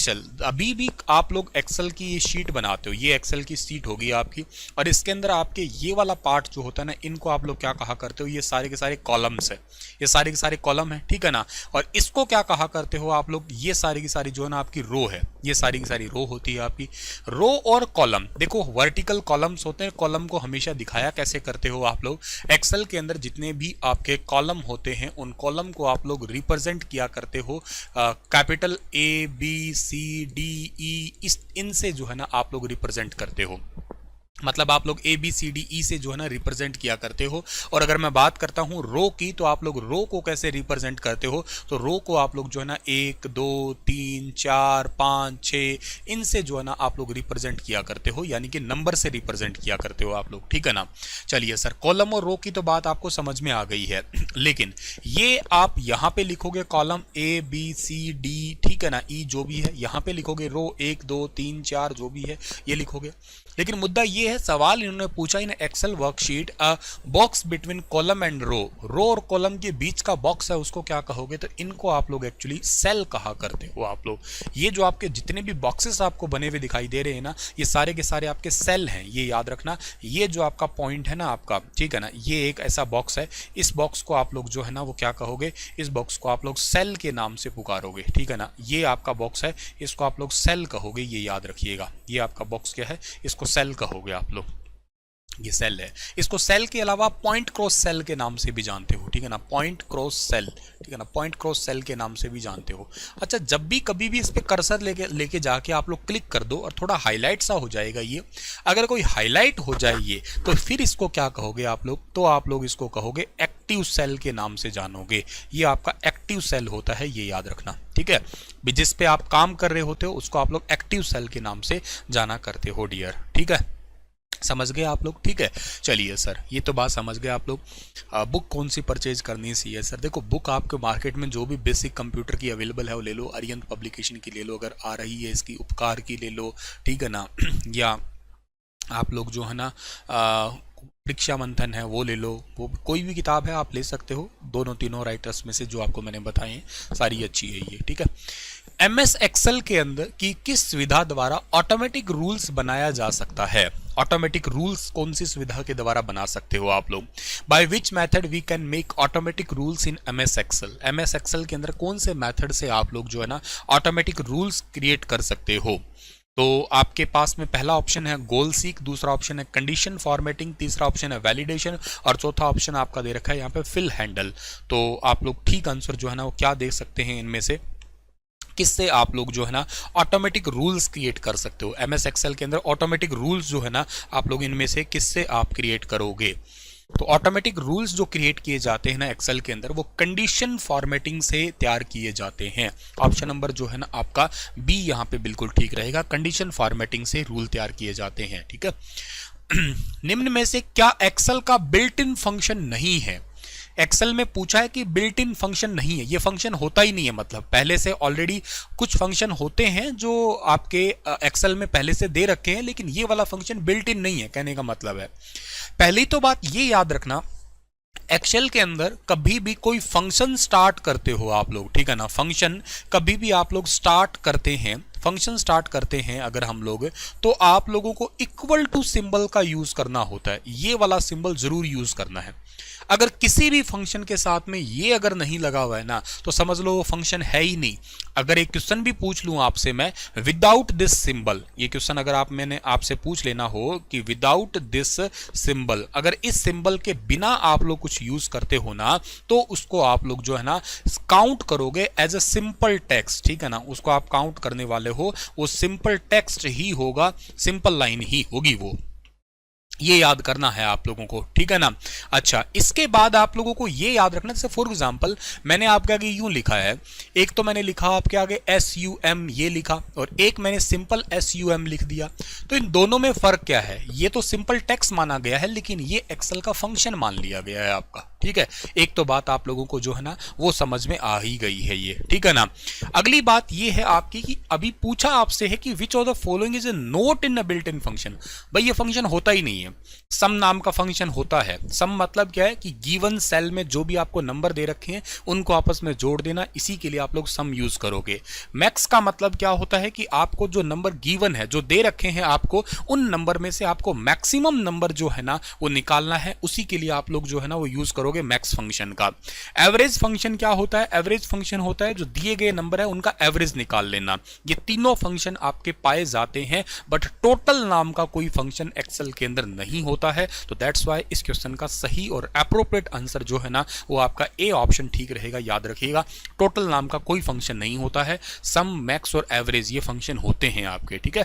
Excel, अभी भी आप लोग एक्सेल की ये शीट बनाते हो, ये एक्सेल की शीट होगी आपकी, और इसके अंदर आपके ये वाला पार्ट जो होता है ना, इनको आप लोग क्या कहा करते हो, ये सारे के सारे कॉलम्स है, ये सारे के सारे कॉलम है, ठीक है ना। और इसको क्या कहा करते हो आप लोग, ये सारी की सारी जो है ना आपकी रो है, ये सारी की सारी रो होती है आपकी। रो और कॉलम, देखो वर्टिकल कॉलम्स होते हैं, कॉलम को हमेशा दिखाया कैसे करते हो आप लोग, एक्सेल के अंदर जितने भी आपके कॉलम होते हैं उन कॉलम को आप लोग रिप्रेजेंट किया करते हो कैपिटल ABCDE, इस इनसे जो है ना आप लोग रिप्रेजेंट करते हो, मतलब आप लोग ABCDE से जो है ना रिप्रेजेंट किया करते हो। और अगर मैं बात करता हूं रो की, तो आप लोग रो को कैसे रिप्रेजेंट करते हो, तो रो को आप लोग जो है ना 1 2 3 4 5 6 इनसे जो है ना आप लोग रिप्रेजेंट किया करते हो, यानी कि नंबर से रिप्रेजेंट किया करते हो आप लोग, ठीक है ना। चलिए सर, कॉलम और रो की तो बात आपको समझ में आ गई है, लेकिन ये आप यहाँ पे लिखोगे कॉलम ABCD, ठीक है ना, ई जो भी है, यहाँ पे लिखोगे रो 1 2 3 4 जो भी है ये लिखोगे। लेकिन मुद्दा ये है, सवाल इन्होंने पूछा in Excel worksheet a box between column and row, row और कॉलम के बीच का बॉक्स है उसको क्या कहोगे, तो इनको आप लोग एक्चुअली सेल कहा करते हो आप लोग। ये जो आपके जितने भी बॉक्सेस आपको बने हुए दिखाई दे रहे हैं ना, ये सारे के सारे आपके सेल हैं, ये याद रखना। ये जो आपका पॉइंट है ना आपका, ठीक है ना, ये एक ऐसा बॉक्स है, इस बॉक्स को आप लोग जो है ना वो क्या कहोगे, इस बॉक्स को आप लोग सेल के नाम से पुकारोगे, ठीक है ना। ये आपका बॉक्स है, इसको आप लोग सेल कहोगे, ये याद रखिएगा। ये आपका बॉक्स क्या है, इसको सेल कहोगे आप लोग, ये सेल है। इसको सेल के अलावा पॉइंट क्रॉस सेल के नाम से भी जानते हो, ठीक है ना, पॉइंट क्रॉस सेल, ठीक है ना, पॉइंट क्रॉस सेल के नाम से भी जानते हो। अच्छा, जब भी कभी भी इस पे कर्सर लेके जाके आप लोग क्लिक कर दो और थोड़ा हाईलाइट सा हो जाएगा ये, अगर कोई हाईलाइट हो जाए ये, तो फिर इसको क्या कहोगे आप लोग, तो आप लोग इसको कहोगे एक्टिव सेल के नाम से जानोगे। ये आपका एक्टिव सेल होता है, ये याद रखना, ठीक है। जिस पे आप काम कर रहे होते हो उसको आप लोग एक्टिव सेल के नाम से जाना करते हो डियर, ठीक है। समझ गए आप लोग, ठीक है। चलिए सर, ये तो बात समझ गए आप लोग। बुक कौन सी परचेज करनी चाहिए सर, देखो बुक आपके मार्केट में जो भी बेसिक कंप्यूटर की अवेलेबल है वो ले लो, अरिहंत पब्लिकेशन की ले लो, अगर आ रही है इसकी उपकार की ले लो, ठीक है ना, या आप लोग जो है ना परीक्षा मंथन है वो ले लो, वो कोई भी किताब है आप ले सकते हो, दोनों तीनों राइटर्स में से जो आपको मैंने बताए हैं सारी अच्छी है ये, ठीक है। MS एक्सेल के अंदर की किस सुविधा द्वारा ऑटोमेटिक रूल्स बनाया जा सकता है, ऑटोमेटिक रूल्स कौन सी सुविधा के द्वारा बना सकते हो आप लोग, by which method we can make automatic rules in MS Excel, MS Excel के अंदर कौन से मेथड से आप लोग जो है ना ऑटोमेटिक रूल्स क्रिएट कर सकते हो। तो आपके पास में पहला ऑप्शन है गोल सीक, दूसरा ऑप्शन है कंडीशन फॉर्मेटिंग, तीसरा ऑप्शन है वैलिडेशन, और चौथा ऑप्शन आपका दे रखा है यहाँ पे फिल हैंडल। तो आप लोग ठीक आंसर जो है ना वो क्या देख सकते हैं इनमें से, किससे आप लोग जो है ना ऑटोमेटिक रूल्स क्रिएट कर सकते हो। MS एक्सेल के अंदर ऑटोमेटिक रूल्स जो है ना आप लोग इनमें से किससे आप क्रिएट करोगे। तो ऑटोमेटिक रूल्स जो क्रिएट किए जाते हैं ना एक्सेल के अंदर, वो कंडीशन फॉर्मेटिंग से तैयार किए जाते हैं। ऑप्शन नंबर जो है ना आपका बी यहाँ पे बिल्कुल ठीक रहेगा, कंडीशन फॉर्मेटिंग से रूल तैयार किए जाते हैं, ठीक है। निम्न में से क्या एक्सेल का बिल्ट इन फंक्शन नहीं है, एक्सेल में पूछा है कि बिल्ट इन फंक्शन नहीं है, ये फंक्शन होता ही नहीं है, मतलब पहले से ऑलरेडी कुछ फंक्शन होते हैं जो आपके एक्सेल में पहले से दे रखे हैं, लेकिन ये वाला फंक्शन बिल्ट इन नहीं है, कहने का मतलब है। पहली तो बात ये याद रखना, एक्सेल के अंदर कभी भी कोई फंक्शन स्टार्ट करते हो आप लोग, ठीक है ना, फंक्शन कभी भी आप लोग स्टार्ट करते हैं, फंक्शन स्टार्ट करते हैं अगर हम लोग, तो आप लोगों को इक्वल टू सिंबल का यूज करना होता है, ये वाला सिंबल जरूर यूज करना है। अगर किसी भी फंक्शन के साथ में ये अगर नहीं लगा हुआ है ना, तो समझ लो वो फंक्शन है ही नहीं। अगर एक क्वेश्चन भी पूछ लूं आपसे मैं, विदाउट दिस सिंबल, ये क्वेश्चन अगर मैंने आपसे पूछ लेना हो कि विदाउट दिस सिंबल, अगर इस सिंबल के बिना आप लोग कुछ यूज करते हो ना, तो उसको आप लोग जो है ना काउंट करोगे एज अ सिंपल टेक्स्ट, ठीक है ना, उसको आप काउंट करने वाले हो, वो सिंपल टेक्स्ट ही होगा, सिंपल लाइन ही होगी वो, ये याद करना है आप लोगों को, ठीक है ना। अच्छा, इसके बाद आप लोगों को ये याद रखना, जैसे फॉर एग्जांपल मैंने आपके आगे यूं लिखा है, एक तो मैंने लिखा आपके आगे SUM ये लिखा, और एक मैंने सिंपल SUM लिख दिया, तो इन दोनों में फर्क क्या है, ये तो सिंपल टेक्स्ट माना गया है, लेकिन ये एक्सेल का फंक्शन मान लिया गया है आपका, ठीक है, एक तो बात आप लोगों को जो है ना वो समझ में आ ही गई है ये, ठीक है ना। अगली बात ये है आपकी कि अभी पूछा आपसे है कि विच of the following is a note in a built in function. भाई ये फंक्शन होता ही नहीं है। सम नाम का फंक्शन होता है। सम मतलब क्या है कि गिवन सेल में जो भी आपको नंबर दे रखे हैं उनको आपस में जोड़ देना, इसी के लिए आप लोग सम यूज करोगे। मैक्स का मतलब क्या होता है कि आपको जो नंबर गिवन है, जो दे रखे हैं आपको, उन नंबर में से आपको मैक्सिमम नंबर जो है ना वो निकालना है, उसी के लिए आप लोग जो है ना वो यूज करोगे मैक्स फंक्शन का। एवरेज फंक्शन क्या होता है? एवरेज फंक्शन होता है जो दिए गए नंबर है उनका एवरेज निकाल लेना। ये तीनों फंक्शन आपके पाए जाते हैं, बट टोटल नाम का कोई फंक्शन एक्सेल के अंदर नहीं होता है। तो दैट्स वाई इस क्वेश्चन का सही और एप्रोप्रिएट आंसर जो है ना वो आपका ए ऑप्शन ठीक रहेगा। याद रखिएगा, टोटल नाम का कोई फंक्शन नहीं होता है, सम, मैक्स और एवरेज ये फंक्शन होते हैं आपके, ठीक है।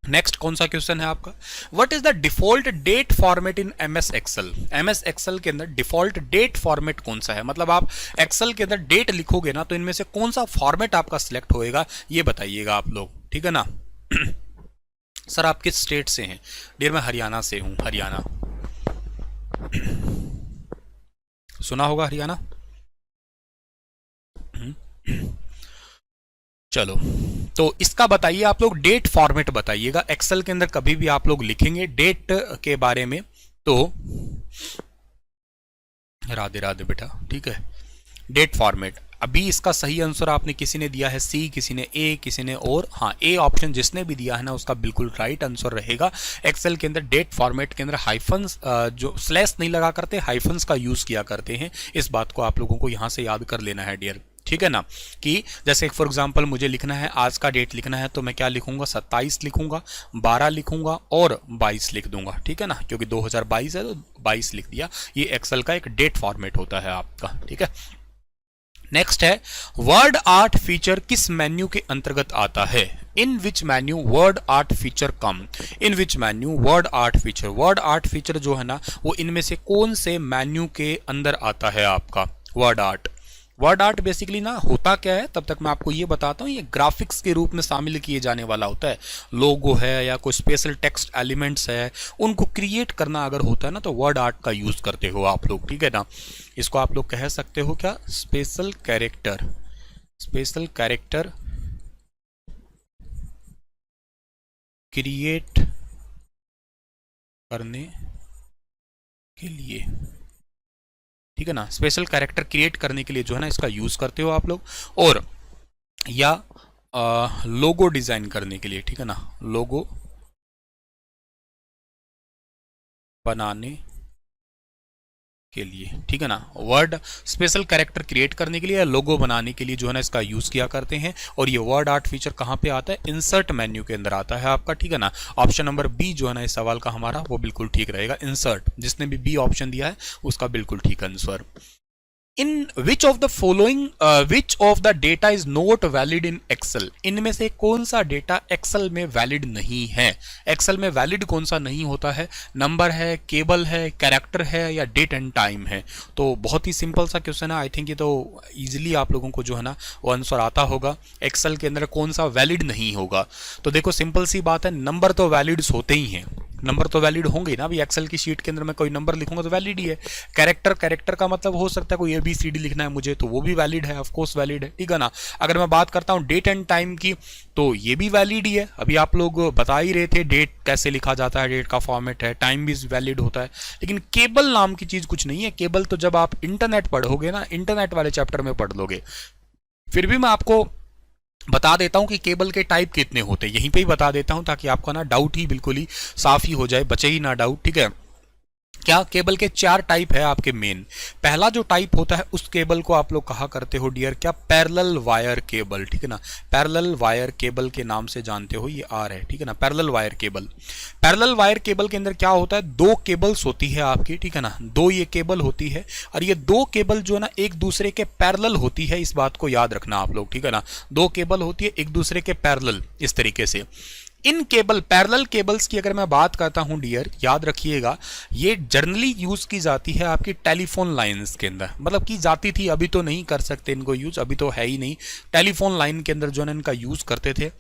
नेक्स्ट कौन सा क्वेश्चन है आपका? What is the default date format in MS Excel? MS Excel के अंदर डिफॉल्ट डेट फॉर्मेट कौन सा है? मतलब आप एक्सेल के अंदर डेट लिखोगे ना तो इनमें से कौन सा फॉर्मेट आपका सिलेक्ट होएगा ये बताइएगा आप लोग, ठीक है ना। सर आप किस स्टेट से हैं? डियर मैं हरियाणा से हूं, हरियाणा। सुना होगा हरियाणा। चलो, तो इसका बताइए आप लोग, डेट फॉर्मेट बताइएगा। एक्सेल के अंदर कभी भी आप लोग लिखेंगे डेट के बारे में तो राधे राधे बेटा, ठीक है। डेट फॉर्मेट, अभी इसका सही आंसर आपने किसी ने दिया है सी, किसी ने ए, किसी ने और, हाँ ए ऑप्शन जिसने भी दिया है ना उसका बिल्कुल राइट आंसर रहेगा। एक्सेल के अंदर डेट फॉर्मेट के अंदर हाइफन्स, जो स्लैश नहीं लगा करते, हाइफन्स का यूज किया करते हैं। इस बात को आप लोगों को यहां से याद कर लेना है डियर, ठीक है ना। कि जैसे फॉर एग्जांपल मुझे लिखना है, आज का डेट लिखना है तो मैं क्या लिखूंगा? 27 लिखूंगा, 12 लिखूंगा और 22 लिख दूंगा, ठीक है ना, क्योंकि 2022 है तो 22 लिख दिया। ये एक्सेल का एक डेट फॉर्मेट होता है आपका, ठीक है। नेक्स्ट है, वर्ड आर्ट फीचर किस मेन्यू के अंतर्गत आता है? In which menu word art feature come? In which menu word art feature? Word art feature जो है ना वो इनमें से कौन से मेन्यू के अंदर आता है आपका word art? Word art basically ना होता क्या है, तब तक मैं आपको ये बताता हूँ। ये ग्राफिक्स के रूप में शामिल किए जाने वाला होता है। लोगो है या कोई स्पेशल टेक्स्ट एलिमेंट्स है, उनको क्रिएट करना अगर होता है ना तो वर्ड आर्ट का यूज करते हो आप लोग, ठीक है ना। इसको आप लोग कह सकते हो क्या? Special character, special character create करने के लिए, ठीक है ना। स्पेशल कैरेक्टर क्रिएट करने के लिए जो है ना इसका यूज करते हो आप लोग, और या लोगो डिजाइन करने के लिए, ठीक है ना, लोगो बनाने के लिए, ठीक है ना। वर्ड स्पेशल कैरेक्टर क्रिएट करने के लिए या लोगो बनाने के लिए जो है ना इसका यूज किया करते हैं। और ये वर्ड आर्ट फीचर कहाँ पे आता है? इंसर्ट मेन्यू के अंदर आता है आपका, ठीक है ना। ऑप्शन नंबर बी जो है ना इस सवाल का हमारा वो बिल्कुल ठीक रहेगा, इंसर्ट। जिसने भी बी ऑप्शन दिया है उसका बिल्कुल ठीक answer. In which of the following, which of the data is not valid in Excel? इनमें से कौन सा डेटा एक्सेल में वैलिड नहीं है? एक्सेल में वैलिड कौन सा नहीं होता है? नंबर है, केबल है, कैरेक्टर है या डेट एंड टाइम है? तो बहुत ही सिंपल सा क्वेश्चन है। आई थिंक ये तो इजीली आप लोगों को जो है ना वो आंसर आता होगा। एक्सेल के अंदर कौन सा वैलिड नहीं होगा? तो देखो सिंपल सी बात है, नंबर तो वैलिड होते ही हैं, नंबर तो वैलिड होंगे ना। अभी एक्सेल की शीट के अंदर मैं कोई नंबर लिखूंगा तो वैलिड ही है। कैरेक्टर, कैरेक्टर का मतलब हो सकता है कोई ABCD लिखना है मुझे तो वो भी वैलिड है, ऑफ कोर्स वैलिड है, ठीक है ना। अगर मैं बात करता हूं डेट एंड टाइम की तो ये भी वैलिड ही है। अभी आप लोग बता ही रहे थे डेट कैसे लिखा जाता है, डेट का फॉर्मेट है, टाइम भी वैलिड होता है। लेकिन केबल नाम की चीज कुछ नहीं है। केबल तो जब आप इंटरनेट पढ़ोगे ना, इंटरनेट वाले चैप्टर में पढ़ लोगे। फिर भी मैं आपको बता देता हूं कि केबल के टाइप कितने होते हैं, यहीं पे ही बता देता हूं ताकि आपका ना डाउट ही बिल्कुल ही साफ ही हो जाए, बचे ही ना डाउट, ठीक है। क्या केबल के 4 टाइप है आपके मेन। पहला जो टाइप होता है उस केबल को आप लोग कहा करते हो डियर क्या? पैरेलल वायर केबल, ठीक है ना। पैरेलल वायर केबल के नाम से जानते हो, ये आर है, ठीक है ना। Parallel wire cable, parallel wire cable के अंदर क्या होता है? 2 केबल्स होती है आपकी, ठीक है ना। 2 ये केबल होती है और ये 2 केबल जो है ना एक दूसरे के पैरेलल होती है। इस बात को याद रखना आप लोग, ठीक है ना। 2 केबल होती है एक दूसरे के पैरेलल इस तरीके से। इन केबल पैरेलल केबल्स की अगर मैं बात करता हूं डियर, याद रखिएगा ये जनरली यूज की जाती है आपकी टेलीफोन लाइंस के अंदर, मतलब की जाती थी, अभी तो नहीं कर सकते इनको यूज, अभी तो है ही नहीं। टेलीफोन लाइन के अंदर जो है इनका यूज करते थे।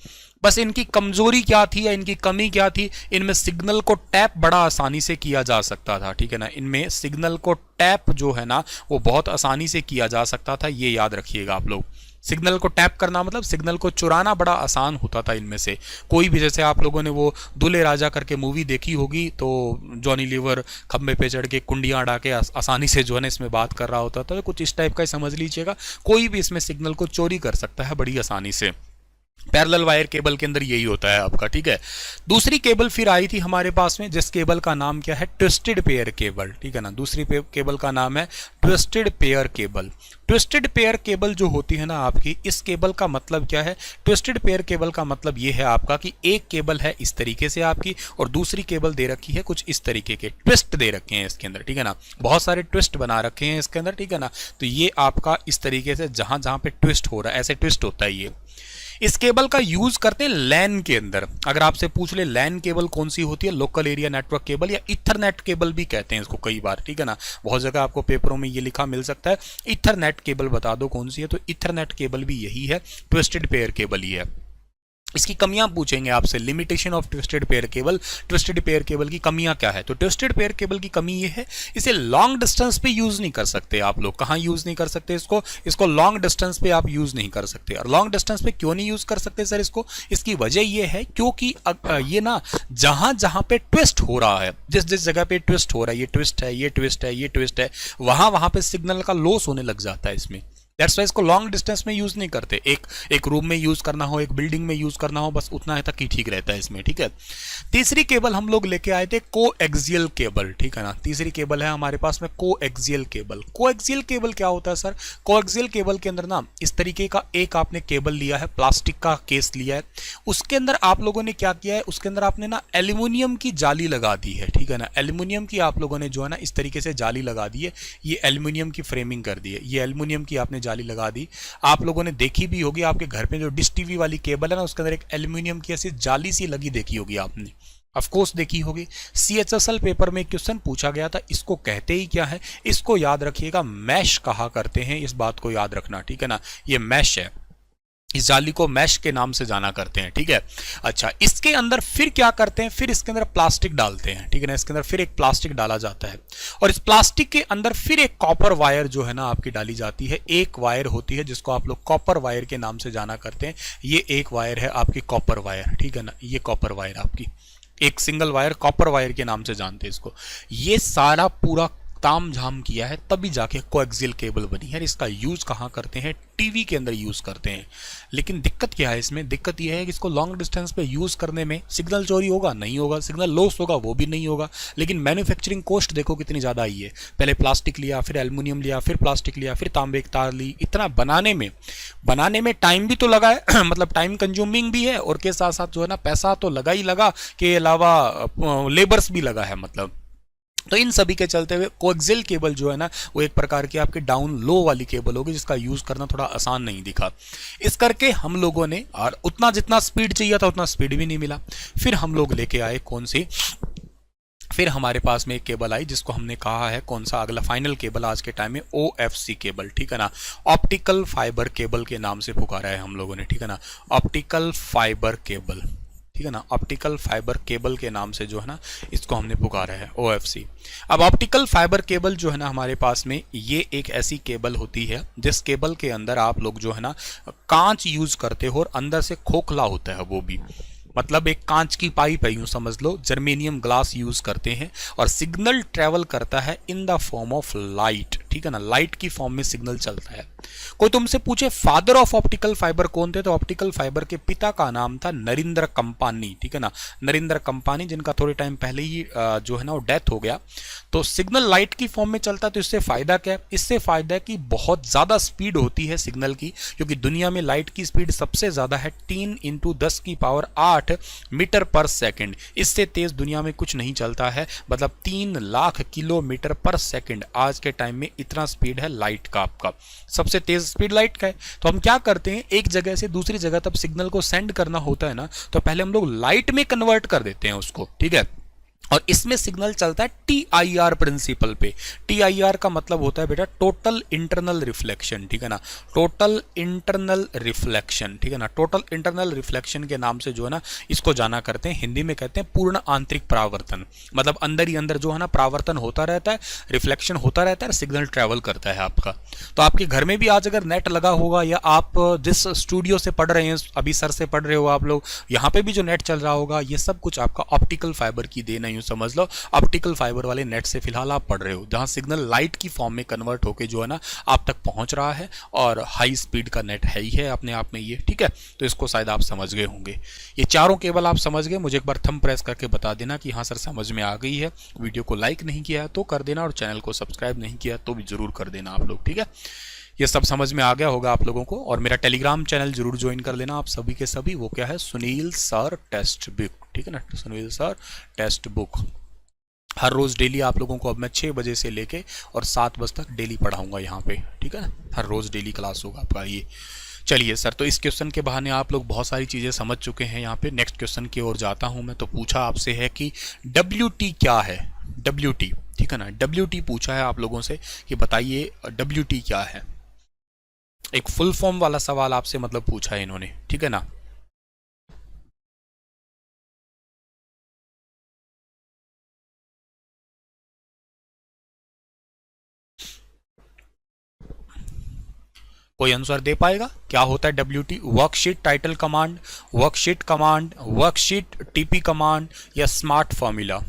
बस इनकी कमजोरी क्या थी या इनकी कमी क्या थी, इनमें सिग्नल को टैप बड़ा आसानी से किया जा सकता था, ठीक है ना, इनमें सिग्नल को टैप जो है ना वो बहुत आसानी से किया जा सकता था, ये याद रखिएगा आप लोग। सिग्नल को टैप करना मतलब सिग्नल को चुराना बड़ा आसान होता था इनमें से कोई भी। जैसे आप लोगों ने वो दूल्हे राजा करके मूवी देखी होगी, तो जॉनी लीवर खंबे पे चढ़ के कुंडियां अड़ा के आसानी से जो है ना इसमें बात कर रहा होता था, तो कुछ इस टाइप का समझ लीजिएगा। कोई भी इसमें सिग्नल को चोरी कर सकता है बड़ी आसानी से। पैरेलल वायर केबल के अंदर यही होता है आपका, ठीक है। दूसरी केबल फिर आई थी हमारे पास में, जिस केबल का नाम क्या है, ट्विस्टेड पेयर केबल, ठीक है ना। दूसरी केबल का नाम है twisted pair cable. Twisted pair cable जो होती है ना आपकी, इस केबल का मतलब क्या है, ट्विस्टेड पेयर केबल का मतलब ये है आपका कि एक केबल है इस तरीके से आपकी और दूसरी केबल दे रखी है कुछ इस तरीके के, ट्विस्ट दे रखे हैं इसके अंदर, ठीक है ना, बहुत सारे ट्विस्ट बना रखे हैं इसके अंदर, ठीक है ना। तो ये आपका इस तरीके से जहां जहां पे ट्विस्ट हो रहा है ऐसे ट्विस्ट होता है ये। इस केबल का यूज करते हैं लैन के अंदर। अगर आपसे पूछ ले लैन केबल कौन सी होती है, लोकल एरिया नेटवर्क केबल या इथरनेट केबल भी कहते हैं इसको कई बार, ठीक है ना, बहुत जगह आपको पेपरों में ये लिखा मिल सकता है। इथरनेट केबल बता दो कौन सी है, तो इथरनेट केबल भी यही है, ट्विस्टेड पेयर केबल ही है। इसकी कमियां पूछेंगे आपसे, limitation of twisted pair cable, twisted pair cable की कमियां क्या है। तो ट्विस्टेड पेयर केबल की कमी ये है, इसे लॉन्ग डिस्टेंस पे यूज नहीं कर सकते आप लोग। कहां यूज नहीं कर सकते इसको लॉन्ग डिस्टेंस पे आप यूज नहीं कर सकते। और लॉन्ग डिस्टेंस पे क्यों नहीं यूज कर सकते सर इसको, इसकी वजह ये है क्योंकि ये ना जहां जहां पे ट्विस्ट हो रहा है, जिस जिस जगह पे ट्विस्ट हो रहा है, ये ट्विस्ट है, ये ट्विस्ट है, ये ट्विस्ट है, वहां वहां पे सिग्नल का लॉस होने लग जाता है इसमें। दैट्स वाई इसको लॉन्ग डिस्टेंस में यूज नहीं करते। एक रूम में यूज करना हो, एक बिल्डिंग में यूज करना हो, बस उतना तक ही ठीक रहता है इसमें, ठीक है। तीसरी केबल हम लोग लेके आए थे कोएक्सियल केबल, ठीक है ना। तीसरी केबल है हमारे पास में कोएक्सियल केबल। कोएक्सियल केबल क्या होता है सर, कोएक्सियल केबल के अंदर ना इस तरीके का एक आपने केबल लिया है, प्लास्टिक का केस लिया है, उसके अंदर आप लोगों ने क्या किया है, उसके अंदर आपने ना एल्यूमिनियम की जाली लगा दी है, ठीक है ना। एल्यूमिनियम की आप लोगों ने जो है ना इस तरीके से जाली लगा दी है, ये एल्यूमिनियम की फ्रेमिंग कर दी है, ये एल्यूमिनियम की आपने जाली लगा दी। आप लोगों ने देखी भी होगी, आपके घर पे जो डिश टीवी वाली केबल है ना उसके अंदर एक एल्यूमिनियम की ऐसी जाली सी लगी देखी होगी आपने, ऑफ कोर्स देखी होगी। CHSL पेपर में क्वेश्चन पूछा गया था, इसको कहते ही क्या है, इसको याद रखिएगा, मैश कहा करते हैं, इस बात को याद रखना, ठीक है ना। ये मैश है, इस जाली को मैश के नाम से जाना करते हैं, ठीक है। अच्छा, इसके अंदर फिर क्या करते हैं, फिर इसके अंदर प्लास्टिक डालते हैं, ठीक है ना। इसके अंदर फिर एक प्लास्टिक डाला जाता है और इस प्लास्टिक के अंदर फिर एक कॉपर वायर जो है ना आपकी डाली जाती है। एक वायर होती है जिसको आप लोग कॉपर वायर के नाम से जाना करते हैं। ये एक वायर है आपकी कॉपर वायर, ठीक है ना, ये कॉपर वायर आपकी एक सिंगल वायर कॉपर वायर के नाम से जानते हैं इसको। ये सारा पूरा ताम झाम किया है तभी जाके कोएक्सियल केबल बनी है। इसका यूज कहाँ करते हैं, टीवी के अंदर यूज करते हैं। लेकिन दिक्कत क्या है इसमें, दिक्कत यह है कि इसको लॉन्ग डिस्टेंस पे यूज करने में सिग्नल चोरी होगा नहीं होगा, सिग्नल लॉस होगा वो भी नहीं होगा, लेकिन मैन्युफैक्चरिंग कॉस्ट देखो कितनी ज्यादा आई है। पहले प्लास्टिक लिया, फिर एल्युमिनियम लिया, फिर प्लास्टिक लिया, फिर तांबे की तार ली, इतना बनाने में टाइम भी तो लगा है मतलब टाइम कंज्यूमिंग भी है और के साथ साथ जो है ना पैसा तो लगा ही लगा, के अलावा लेबर्स भी लगा है मतलब। तो इन सभी के चलते हुए कोएक्सियल केबल जो है ना वो एक प्रकार की आपकी डाउन लो वाली केबल होगी जिसका यूज करना थोड़ा आसान नहीं दिखा। इस करके हम लोगों ने, और उतना जितना स्पीड चाहिए था उतना स्पीड भी नहीं मिला। फिर हम लोग लेके आए कौन सी, फिर हमारे पास में एक केबल आई जिसको हमने कहा है कौन सा, अगला फाइनल केबल आज के टाइम में OFC केबल, ठीक है ना, ऑप्टिकल फाइबर केबल के नाम से पुकारा है हम लोगों ने, ठीक है ना, ऑप्टिकल फाइबर केबल, ठीक है ना, ऑप्टिकल फाइबर केबल के नाम से जो है ना इसको हमने पुकारा है OFC। अब ऑप्टिकल फाइबर केबल जो है ना हमारे पास में ये एक ऐसी केबल होती है जिस केबल के अंदर आप लोग जो है ना कांच यूज करते हो और अंदर से खोखला होता है, वो भी मतलब एक कांच की पाइप है, यूं समझ लो, जर्मेनियम ग्लास यूज करते हैं और सिग्नल ट्रेवल करता है in the form of light, ठीक है ना, लाइट की फॉर्म में सिग्नल चलता है। कोई तुमसे पूछे फादर ऑफ ऑप्टिकल फाइबर कौन थे, तो ऑप्टिकल फाइबर के पिता का नाम था नरेंद्र कंपानी, ठीक है ना, नरेंद्र कंपानी, जिनका थोड़े टाइम पहले ही जो है ना वो डेथ हो गया। तो सिग्नल लाइट की फॉर्म में चलता है, तो इससे फायदा क्या है, इससे फायदा है कि बहुत ज्यादा स्पीड होती है सिग्नल की, क्योंकि दुनिया में लाइट की स्पीड सबसे ज्यादा है 3 × 10⁸ मीटर पर सेकंड। इससे तेज दुनिया में कुछ नहीं चलता है, मतलब 3 लाख किलोमीटर पर सेकंड आज के टाइम में इतना स्पीड है लाइट का आपका, सबसे तेज स्पीड लाइट का है। तो हम क्या करते हैं, एक जगह से दूसरी जगह तब सिग्नल को सेंड करना होता है ना, तो पहले हम लोग लाइट में कन्वर्ट कर देते हैं उसको, ठीक है। और इसमें सिग्नल चलता है TIR प्रिंसिपल पे। TIR का मतलब होता है बेटा टोटल इंटरनल रिफ्लेक्शन, ठीक है ना, टोटल इंटरनल रिफ्लेक्शन, ठीक है ना। टोटल इंटरनल रिफ्लेक्शन के नाम से जो है ना इसको जाना करते हैं, हिंदी में कहते हैं पूर्ण आंतरिक परावर्तन। मतलब अंदर ही अंदर जो है ना परावर्तन होता रहता है, रिफ्लेक्शन होता रहता है, सिग्नल ट्रैवल करता है आपका। तो आपके घर में भी आज अगर नेट लगा होगा, या आप जिस स्टूडियो से पढ़ रहे हैं अभी सर से पढ़ रहे हो आप लोग, यहाँ पे भी जो नेट चल रहा होगा, ये सब कुछ आपका ऑप्टिकल फाइबर की देन है, यूं समझ लो। ऑप्टिकल फाइबर वाले नेट से फिलहाल आप पढ़ रहे हो, जहां सिग्नल लाइट की फॉर्म में कन्वर्ट होके जो है ना आप तक पहुंच रहा है, और हाई स्पीड का नेट है ही है अपने आप में ये, ठीक है। तो इसको शायद आप समझ गए होंगे, ये चारों केबल आप समझ गए। मुझे एक बार थंब प्रेस करके बता देना कि हाँ सर समझ में आ गई है। वीडियो को लाइक नहीं किया है तो कर देना, और चैनल को सब्सक्राइब नहीं किया तो भी जरूर कर देना आप लोग, ठीक है। ये सब समझ में आ गया होगा आप लोगों को। और मेरा टेलीग्राम चैनल जरूर ज्वाइन कर लेना आप सभी के सभी, वो क्या है, सुनील सर टेक्स्ट बुक, ठीक है ना, सुनील सर टेक्स्ट बुक। हर रोज़ डेली आप लोगों को अब मैं 6 बजे से लेके और 7 बजे तक डेली पढ़ाऊंगा यहाँ पे, ठीक है ना, हर रोज़ डेली क्लास होगा आपका ये। चलिए सर, तो इस क्वेश्चन के बहाने आप लोग बहुत सारी चीज़ें समझ चुके हैं। यहाँ पे नेक्स्ट क्वेश्चन की ओर जाता हूँ मैं। तो पूछा आपसे है कि WT क्या है, WT, ठीक है ना, WT पूछा है आप लोगों से कि बताइए WT क्या है। एक फुल फॉर्म वाला सवाल आपसे मतलब पूछा है इन्होंने, ठीक है ना। कोई आंसर दे पाएगा क्या होता है WT? Worksheet title command, worksheet command, worksheet TP command, या स्मार्ट फॉर्मूला?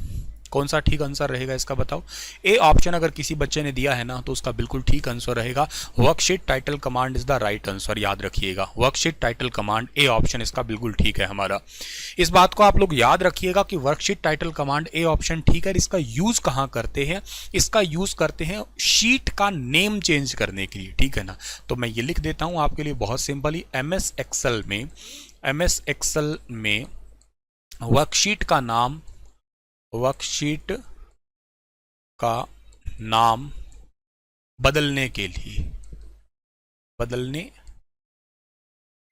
कौन सा ठीक आंसर रहेगा इसका बताओ। ए ऑप्शन अगर किसी बच्चे ने दिया है ना तो उसका बिल्कुल ठीक आंसर रहेगा worksheet title command is the right answer. याद रखिएगा, worksheet title command, A option इसका बिल्कुल ठीक है हमारा। इस बात को आप लोग याद रखिएगा कि worksheet title command A option ठीक है। इसका यूज कहाँ करते हैं? इसका यूज करते हैं शीट का नेम चेंज करने के लिए, ठीक है ना। तो मैं ये लिख देता हूं आपके लिए बहुत सिंपली, MS एक्सेल में वर्कशीट का नाम, वर्कशीट का नाम बदलने के लिए,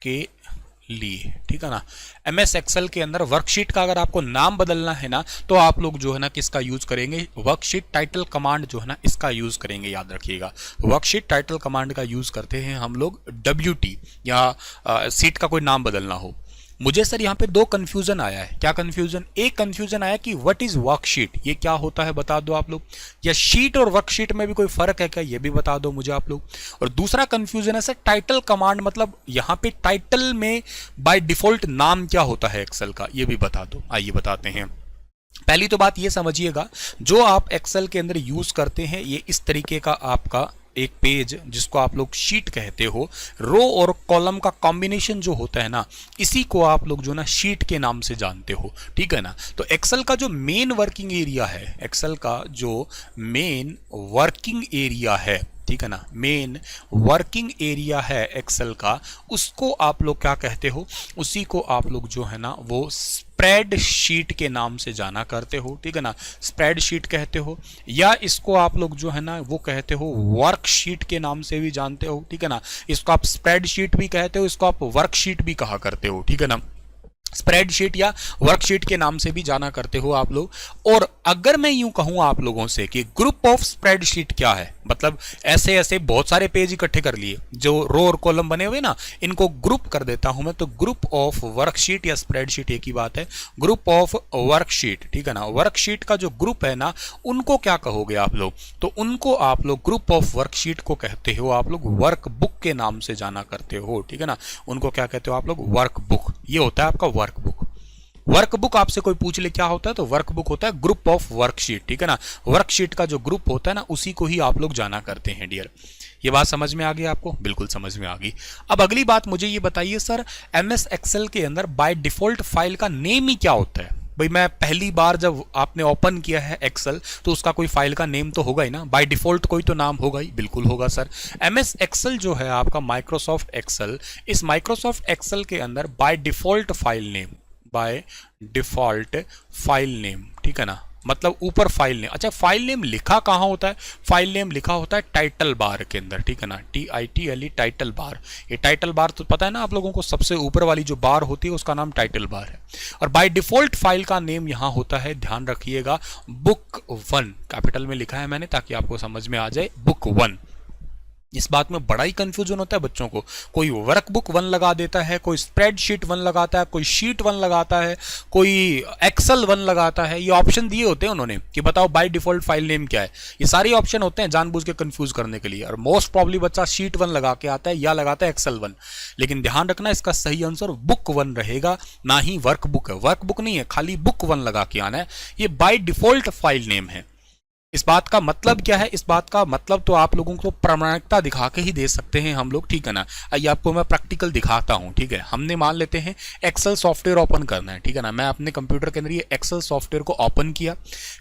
ठीक है ना। MS एक्सेल के अंदर वर्कशीट का अगर आपको नाम बदलना है ना तो आप लोग जो है ना किसका यूज करेंगे, वर्कशीट टाइटल कमांड जो है ना इसका यूज करेंगे। याद रखिएगा, वर्कशीट टाइटल कमांड का यूज करते हैं हम लोग WT, या सीट का कोई नाम बदलना हो। मुझे सर यहाँ पे 2 कंफ्यूजन आया है। क्या कंफ्यूजन? एक कंफ्यूजन आया कि व्हाट इज वर्कशीट, ये क्या होता है बता दो आप लोग, या शीट और वर्कशीट में भी कोई फर्क है क्या, ये भी बता दो मुझे आप लोग। और दूसरा कंफ्यूजन है सर टाइटल कमांड, मतलब यहाँ पे टाइटल में बाय डिफॉल्ट नाम क्या होता है एक्सेल का, ये भी बता दो। आइए बताते हैं। पहली तो बात ये समझिएगा, जो आप एक्सेल के अंदर यूज करते हैं ये इस तरीके का आपका एक पेज, जिसको आप लोग शीट कहते हो, रो और कॉलम का कॉम्बिनेशन जो होता है ना, इसी को आप लोग जो ना शीट के नाम से जानते हो, ठीक है ना। तो एक्सेल का जो मेन वर्किंग एरिया है, एक्सेल का जो मेन वर्किंग एरिया है, ठीक है ना, मेन वर्किंग एरिया है एक्सेल का, उसको आप लोग क्या कहते हो, उसी को आप लोग जो है ना वो स्प्रेड शीट के नाम से जाना करते हो, ठीक है ना, स्प्रेड शीट कहते हो, या इसको आप लोग जो है ना वो कहते हो वर्कशीट के नाम से भी जानते हो, ठीक है ना। इसको आप स्प्रेड शीट भी कहते हो, इसको आप वर्कशीट भी कहा करते हो, ठीक है ना। स्प्रेडशीट या वर्कशीट के नाम से भी जाना करते हो आप लोग। और अगर मैं यूं कहूं आप लोगों से कि ग्रुप ऑफ स्प्रेडशीट क्या है, मतलब ऐसे ऐसे बहुत सारे पेज इकट्ठे कर लिए जो रो और कॉलम बने हुए ना, इनको ग्रुप कर देता हूं मैं, तो ग्रुप ऑफ वर्कशीट या स्प्रेडशीट एक ही बात है, ग्रुप ऑफ वर्कशीट, ठीक है ना। वर्कशीट का जो ग्रुप है ना, उनको क्या कहोगे आप लोग, तो उनको आप लोग ग्रुप ऑफ वर्कशीट को कहते हो आप लोग वर्कबुक के नाम से जाना करते हो, ठीक है ना। उनको क्या कहते हो आप लोग, वर्कबुक। ये होता है आपका वर्कबुक। वर्कबुक आपसे कोई पूछ ले क्या होता है, तो वर्कबुक होता है ग्रुप ऑफ वर्कशीट, ठीक है ना। वर्कशीट का जो ग्रुप होता है ना, उसी को ही आप लोग जाना करते हैं डियर। ये बात समझ में आ गई आपको? बिल्कुल समझ में आ गई। अब अगली बात मुझे ये बताइए सर, MS एक्सेल के अंदर बाय डिफॉल्ट फाइल का नेम ही क्या होता है? भाई मैं पहली बार जब आपने ओपन किया है एक्सेल तो उसका कोई फाइल का नेम तो होगा ही ना, बाय डिफॉल्ट कोई तो नाम होगा ही। बिल्कुल होगा सर। MS एक्सेल जो है आपका माइक्रोसॉफ्ट एक्सेल, इस माइक्रोसॉफ्ट एक्सेल के अंदर by default file name, by default file name, ठीक है ना, मतलब ऊपर फाइल नेम। अच्छा, फाइल नेम लिखा कहाँ होता है? फाइल नेम लिखा होता है टाइटल बार के अंदर, ठीक है ना, TITLE टाइटल बार। ये टाइटल बार तो पता है ना आप लोगों को, सबसे ऊपर वाली जो बार होती है उसका नाम टाइटल बार है। और बाय डिफॉल्ट फाइल का नेम यहाँ होता है, ध्यान रखिएगा, बुक 1, कैपिटल में लिखा है मैंने ताकि आपको समझ में आ जाए, बुक 1। इस बात में बड़ा ही कंफ्यूजन होता है बच्चों को, कोई वर्कबुक 1 लगा देता है, कोई स्प्रेडशीट 1 लगाता है, कोई शीट 1 लगाता है, कोई एक्सेल 1 लगाता है। ये ऑप्शन दिए होते हैं उन्होंने कि बताओ बाय डिफॉल्ट फाइल नेम क्या है। ये सारे ऑप्शन होते हैं जानबूझ के कंफ्यूज करने के लिए, और मोस्ट प्रॉब्ली बच्चा शीट 1 लगा के आता है या लगाता है एक्सेल 1। लेकिन ध्यान रखना, इसका सही आंसर बुक 1 रहेगा, ना ही वर्कबुक है। वर्कबुक नहीं है, खाली बुक 1 लगा के आना है। ये बाय डिफॉल्ट फाइल नेम है। इस बात का मतलब क्या है? इस बात का मतलब तो आप लोगों को प्रामाणिकता दिखा के ही दे सकते हैं हम लोग, ठीक है ना। आइए आपको मैं प्रैक्टिकल दिखाता हूं, ठीक है। हमने मान लेते हैं एक्सेल सॉफ्टवेयर ओपन करना है, ठीक है ना। मैं अपने कंप्यूटर के अंदर ये एक्सेल सॉफ्टवेयर को ओपन किया,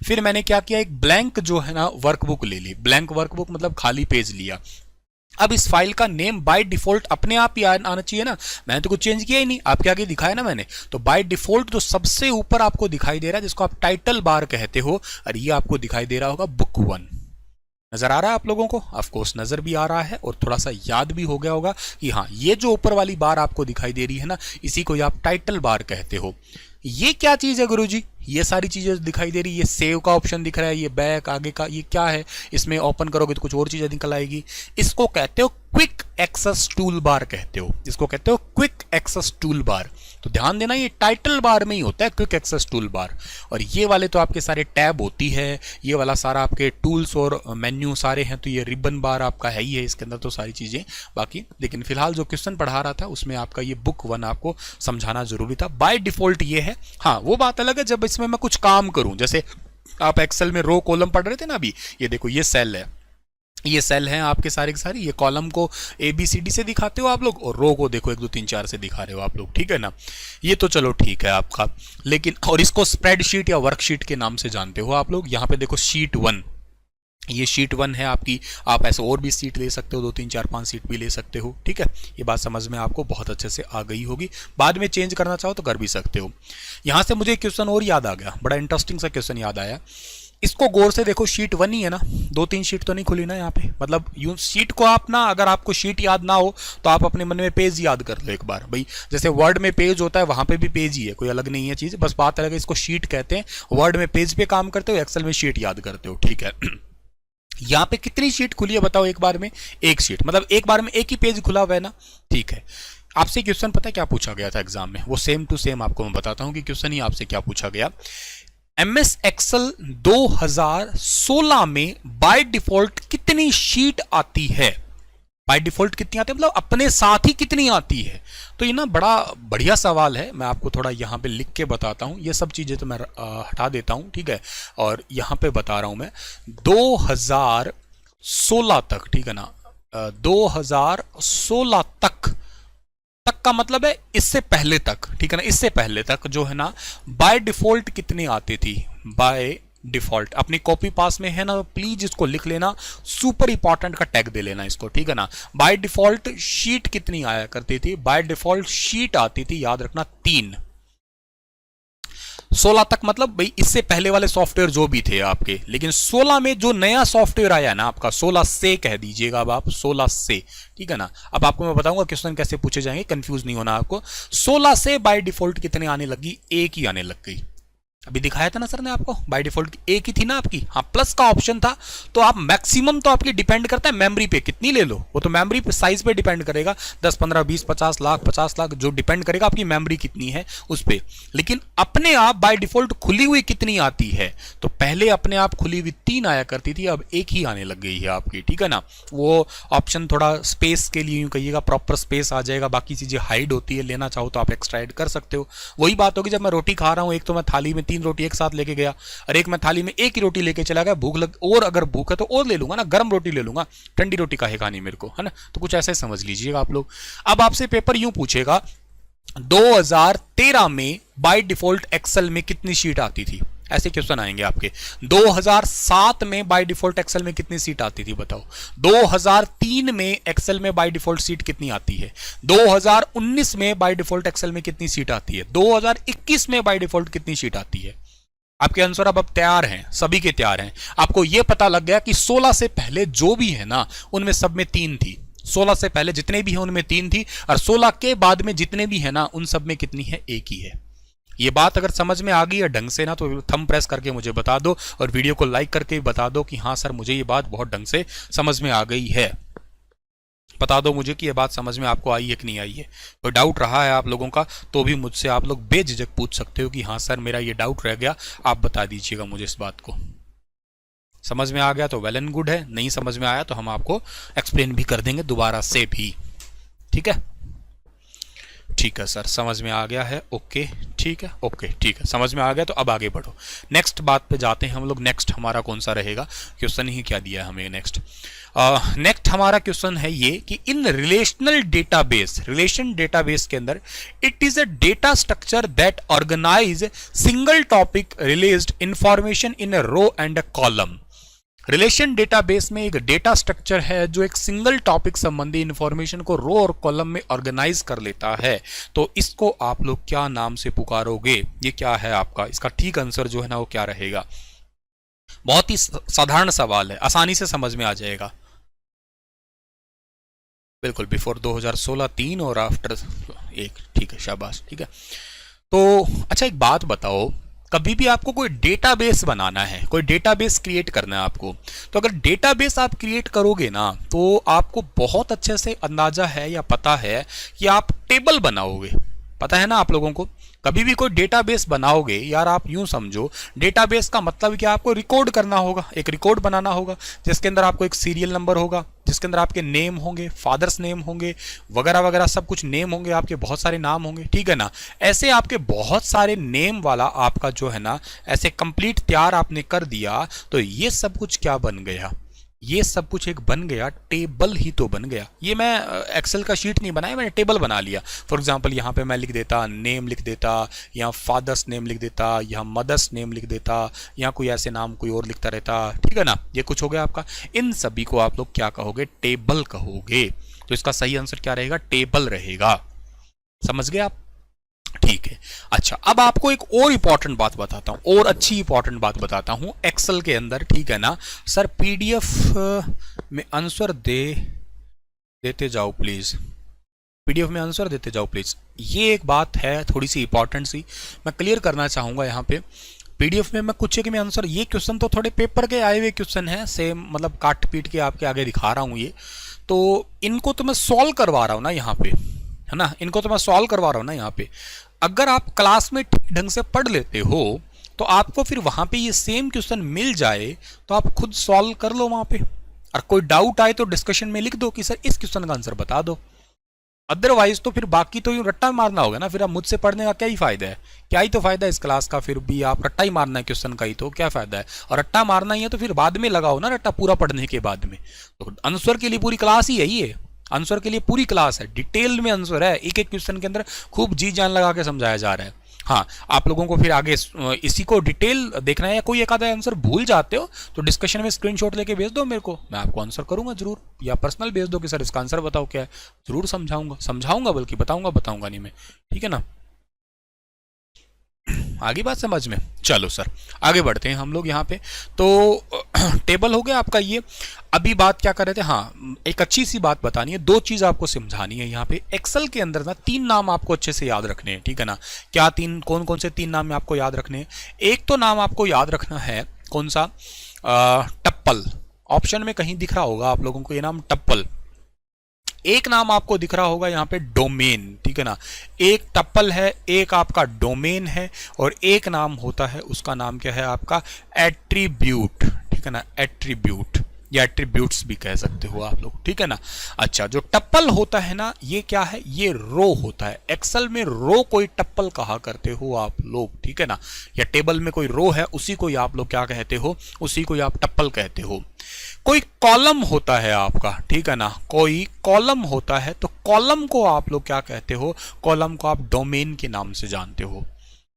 फिर मैंने क्या किया, एक ब्लैंक जो है ना वर्कबुक ले ली। ब्लैंक वर्कबुक मतलब खाली पेज लिया। अब इस फाइल का नेम बाय डिफॉल्ट अपने आप ही आना चाहिए ना, मैंने तो कुछ चेंज किया ही नहीं, आपके आगे दिखाया ना मैंने। तो बाय डिफॉल्ट जो सबसे ऊपर आपको दिखाई दे रहा है, जिसको आप टाइटल बार कहते हो, और ये आपको दिखाई दे रहा होगा बुक 1। नजर आ रहा है आप लोगों को? ऑफ कोर्स नजर भी आ रहा है, और थोड़ा सा याद भी हो गया होगा कि हाँ, ये जो ऊपर वाली बार आपको दिखाई दे रही है ना, इसी को आप टाइटल बार कहते हो। ये क्या चीज है गुरुजी? ये सारी चीजें दिखाई दे रही है, सेव का ऑप्शन दिख रहा है, ये बैक आगे का, ये क्या है? इसमें ओपन करोगे तो कुछ और चीजें निकल आएगी। इसको कहते हो क्विक एक्सेस टूल बार कहते हो, इसको कहते हो क्विक एक्सेस टूल बार। तो ध्यान देना, ये टाइटल बार में ही होता है क्विक एक्सेस टूल बार। और ये वाले तो आपके सारे टैब होती है, ये वाला सारा आपके टूल्स और मेन्यू सारे हैं। तो ये रिबन बार आपका है ही है इसके अंदर, तो सारी चीजें बाकी। लेकिन फिलहाल जो क्वेश्चन पढ़ा रहा था उसमें आपका ये बुक 1 आपको समझाना जरूरी था। बाय डिफॉल्ट ये है। हाँ, वो बात अलग है जब इसमें मैं कुछ काम करूं, जैसे आप एक्सेल में रो कॉलम पढ़ रहे थे ना अभी, ये देखो ये सेल है, ये सेल हैं आपके सारे के सारे। ये कॉलम को ABCD से दिखाते हो आप लोग, और रो को देखो 1 2 3 4 से दिखा रहे हो आप लोग, ठीक है ना। ये तो चलो ठीक है आपका, लेकिन और इसको स्प्रेडशीट या वर्कशीट के नाम से जानते हो आप लोग। यहाँ पे देखो शीट 1, ये शीट 1 है आपकी। आप ऐसे और भी सीट ले सकते हो, 2 3 4 5 सीट भी ले सकते हो, ठीक है। ये बात समझ में आपको बहुत अच्छे से आ गई होगी। बाद में चेंज करना चाहो तो कर भी सकते हो। यहाँ से मुझे क्वेश्चन और याद आ गया, बड़ा इंटरेस्टिंग सा क्वेश्चन याद आया। इसको गौर से देखो, शीट 1 ही है ना, 2 3 शीट तो नहीं खुली ना यहाँ पे। मतलब यूं शीट को आप ना, अगर आपको शीट याद ना हो तो आप अपने मन में पेज याद कर लो एक बार भाई। जैसे वर्ड में पेज होता है, वहां पे भी पेज ही है, कोई अलग नहीं है चीज, बस बात अलग है। इसको शीट कहते हैं। वर्ड में पेज पे काम करते हो, एक्सेल में शीट याद करते हो, ठीक है। यहाँ पे कितनी शीट खुली है बताओ एक बार में? 1 शीट, मतलब एक बार में एक ही पेज खुला हुआ है ना, ठीक है। आपसे क्वेश्चन पता है क्या पूछा गया था एग्जाम में? वो सेम टू सेम आपको मैं बताता हूं कि क्वेश्चन ही आपसे क्या पूछा गया। MS एक्सेल 2016 में बाय डिफॉल्ट कितनी शीट आती है? बाय डिफॉल्ट कितनी आती है, मतलब अपने साथ ही कितनी आती है? तो ये ना बड़ा बढ़िया सवाल है। मैं आपको थोड़ा यहाँ पे लिख के बताता हूँ, ये सब चीजें तो मैं हटा देता हूँ, ठीक है। और यहाँ पे बता रहा हूं मैं 2016 तक, ठीक है ना, 2016 तक का मतलब है इससे पहले तक, ठीक है ना। इससे पहले तक जो है ना, बाय डिफॉल्ट कितनी आती थी? बाय डिफॉल्ट अपनी कॉपी पास में है ना, प्लीज इसको लिख लेना, सुपर इंपॉर्टेंट का टैग दे लेना इसको, ठीक है ना। बाय डिफॉल्ट शीट कितनी आया करती थी? बाय डिफॉल्ट शीट आती थी, याद रखना, 3। 16 तक मतलब भाई इससे पहले वाले सॉफ्टवेयर जो भी थे आपके, लेकिन 16 में जो नया सॉफ्टवेयर आया ना आपका, 16 से कह दीजिएगा अब आप, 16 से, ठीक है ना। अब आपको मैं बताऊंगा क्वेश्चन कैसे पूछे जाएंगे, कंफ्यूज नहीं होना आपको। 16 से बाय डिफॉल्ट कितने आने लगी? 1 ही आने लग गई। अभी दिखाया था ना सर ने आपको, बाय डिफॉल्ट 1 ही थी ना आपकी। हाँ, प्लस का ऑप्शन था। तो आप मैक्सिमम तो आपकी डिपेंड करता है मेमोरी पे, कितनी ले लो, वो तो मेमोरी पे साइज पे डिपेंड करेगा। 10 15 20 50 लाख 50 लाख जो डिपेंड करेगा आपकी मेमोरी कितनी है उस पे। लेकिन अपने आप बाय डिफॉल्ट खुली हुई कितनी आती है? तो पहले अपने आप खुली हुई 3 आया करती थी, अब 1 ही आने लग गई है आपकी, ठीक है ना। वो ऑप्शन थोड़ा स्पेस के लिए यूं कहिएगा, प्रॉपर स्पेस आ जाएगा, बाकी चीजें हाइड होती है, लेना चाहो तो आप एक्स्ट्रा ऐड कर सकते हो। वही बात होगी जब मैं रोटी खा रहा हूं, एक तो मैं थाली में 3 रोटी एक साथ लेके गया, और एक मैं थाली में 1 ही रोटी लेके चला गया, भूख लग, और अगर भूख है तो और ले लूंगा ना, गर्म रोटी ले लूंगा, ठंडी रोटी काहे खानी मेरे को, है ना। तो कुछ ऐसे समझ लीजिएगा आप लोग। अब आपसे पेपर यूं पूछेगा 2013 में बाय डिफॉल्ट एक्सेल में कितनी शीट आती थी? ऐसे क्वेश्चन आएंगे आपके। 2007 में बाय डिफॉल्ट एक्सेल में कितनी सीट आती थी बताओ? 2003 में एक्सेल में बाय डिफॉल्ट सीट कितनी आती है? 2019 में बाय डिफॉल्ट एक्सेल में कितनी सीट आती है? 2021 में बाय डिफॉल्ट कितनी सीट आती है? आपके आंसर अब तैयार हैं, सभी के तैयार हैं। आपको यह पता लग गया कि 16 से पहले जो भी है ना उनमें सब में 3 थी। 16 से पहले जितने भी हैं उनमें 3 थी, और 16 के बाद में जितने भी है ना उन सब में कितनी है, 1 ही है। ये बात अगर समझ में आ गई है ढंग से ना, तो थंब प्रेस करके मुझे बता दो, और वीडियो को लाइक करके बता दो कि हाँ सर मुझे ये बात बहुत ढंग से समझ में आ गई है। बता दो मुझे कि ये बात समझ में आपको आई है कि नहीं आई है। कोई डाउट रहा है आप लोगों का तो भी मुझसे आप लोग बेझिझक पूछ सकते हो कि हाँ सर मेरा ये डाउट रह गया, आप बता दीजिएगा मुझे इस बात को। समझ में आ गया तो वेल एंड गुड है, नहीं समझ में आया तो हम आपको एक्सप्लेन भी कर देंगे दोबारा से भी। ठीक है, ठीक है सर, समझ में आ गया है, ओके ठीक है, ओके ठीक है, समझ में आ गया तो अब आगे बढ़ो, नेक्स्ट बात पे जाते हैं हम लोग। नेक्स्ट हमारा कौन सा रहेगा, क्वेश्चन ही क्या दिया है हमें नेक्स्ट। नेक्स्ट हमारा क्वेश्चन है ये कि in relational database, relation database के अंदर it is a data structure that organize single topic related information in a row and a column. Relation database में एक डेटा स्ट्रक्चर है जो एक सिंगल टॉपिक संबंधी इंफॉर्मेशन को रो और कॉलम में ऑर्गेनाइज कर लेता है। तो इसको आप लोग क्या नाम से पुकारोगे, ये क्या है आपका, इसका ठीक आंसर जो है ना वो क्या रहेगा। बहुत ही साधारण सवाल है, आसानी से समझ में आ जाएगा। बिल्कुल, बिफोर 2016 3 और आफ्टर 1, ठीक है, शाबाश, ठीक है। तो अच्छा एक बात बताओ, कभी भी आपको कोई डेटाबेस बनाना है, कोई डेटाबेस क्रिएट करना है आपको, तो अगर डेटाबेस आप क्रिएट करोगे ना तो आपको बहुत अच्छे से अंदाजा है या पता है कि आप टेबल बनाओगे। पता है ना आप लोगों को, कभी भी कोई डेटाबेस बनाओगे यार, आप यूं समझो डेटाबेस का मतलब क्या, आपको रिकॉर्ड करना होगा, एक रिकॉर्ड बनाना होगा जिसके अंदर आपको एक सीरियल नंबर होगा, जिसके अंदर आपके नेम होंगे, फादर्स नेम होंगे, वगैरह वगैरह सब कुछ नेम होंगे, आपके बहुत सारे नाम होंगे, ठीक है ना। ऐसे आपके बहुत सारे नेम वाला आपका जो है ना ऐसे कंप्लीट तैयार आपने कर दिया, तो ये सब कुछ क्या बन गया, ये सब कुछ एक बन गया टेबल ही तो बन गया। ये मैं एक्सेल का शीट नहीं बनाया, मैंने टेबल बना लिया। फॉर एग्जांपल यहाँ पे मैं लिख देता नेम लिख देता, यहाँ फादर्स नेम लिख देता, यहाँ मदर्स नेम लिख देता, यहाँ कोई ऐसे नाम कोई और लिखता रहता, ठीक है ना। ये कुछ हो गया आपका, इन सभी को आप लोग क्या कहोगे, टेबल कहोगे। तो इसका सही आंसर क्या रहेगा, टेबल रहेगा। समझ गए आप, ठीक है। अच्छा अब आपको एक और इंपॉर्टेंट बात बताता हूं, और अच्छी इंपॉर्टेंट बात बताता हूं एक्सेल के अंदर, ठीक है ना। सर पीडीएफ में आंसर देते जाओ प्लीज, पीडीएफ में आंसर देते जाओ प्लीज। ये एक बात है थोड़ी सी इंपॉर्टेंट सी, मैं क्लियर करना चाहूंगा यहाँ पे। पीडीएफ में मैं कुछ एक में आंसर, ये क्वेश्चन तो थोड़े पेपर के आए हुए क्वेश्चन है, सेम मतलब काट पीट के आपके आगे दिखा रहा हूँ ये, तो इनको तो मैं सॉल्व करवा रहा हूँ ना यहाँ पे, है ना, इनको तो मैं सॉल्व करवा रहा हूं ना यहाँ पे। अगर आप क्लास में ठीक ढंग से पढ़ लेते हो तो आपको फिर वहां पे ये सेम क्वेश्चन मिल जाए तो आप खुद सॉल्व कर लो वहां पे, और कोई डाउट आए तो डिस्कशन में लिख दो कि सर इस क्वेश्चन का आंसर बता दो। अदरवाइज तो फिर बाकी तो यूं रट्टा मारना होगा ना, फिर आप मुझसे पढ़ने का क्या ही फायदा है, क्या ही तो फायदा है इस क्लास का, फिर भी आप रट्टा ही मारना है क्वेश्चन का ही, तो क्या फायदा है। और रट्टा मारना ही है तो फिर बाद में लगाओ ना रट्टा, पूरा पढ़ने के बाद में। तो आंसर के लिए पूरी क्लास ही है ये, आंसर के लिए पूरी क्लास है, डिटेल में आंसर है, एक एक क्वेश्चन के अंदर खूब जी जान लगा के समझाया जा रहा है। हाँ आप लोगों को फिर आगे इसी को डिटेल देखना है, या कोई एक आधा आंसर भूल जाते हो तो डिस्कशन में स्क्रीनशॉट लेके भेज दो मेरे को, मैं आपको आंसर करूंगा जरूर, या पर्सनल भेज दो कि सर इसका आंसर बताओ क्या है, जरूर समझाऊंगा बल्कि बताऊंगा नहीं मैं, ठीक है ना। आगे बात समझ में, चलो सर आगे बढ़ते हैं हम लोग यहाँ पे। तो टेबल हो गया आपका ये। अभी बात क्या कर रहे थे, हाँ एक अच्छी सी बात बतानी है, दो चीज आपको समझानी है यहाँ पे। एक्सेल के अंदर ना 3 नाम आपको अच्छे से याद रखने हैं, ठीक है ना। क्या 3, कौन कौन से 3 नाम में आपको याद रखने हैं। एक तो नाम आपको याद रखना है कौन सा, टप्पल, ऑप्शन में कहीं दिख रहा होगा आप लोगों को ये नाम टप्पल। एक नाम आपको दिख रहा होगा यहाँ पे डोमेन, ठीक है ना। एक टप्पल है, एक आपका डोमेन है, और एक नाम होता है उसका नाम क्या है आपका एट्रीब्यूट, ठीक है ना, एट्रीब्यूट या एट्रीब्यूट्स भी कह सकते हो आप लोग, ठीक है ना। अच्छा जो टप्पल होता है ना ये क्या है, ये रो होता है। एक्सेल में रो कोई टप्पल कहा करते हो आप लोग, ठीक है ना, या टेबल में कोई रो है उसी को आप लोग क्या कहते हो, उसी को आप टप्पल कहते हो। कोई कॉलम होता है आपका, ठीक है ना, कोई कॉलम होता है तो कॉलम को आप लोग क्या कहते हो, कॉलम को आप डोमेन के नाम से जानते हो।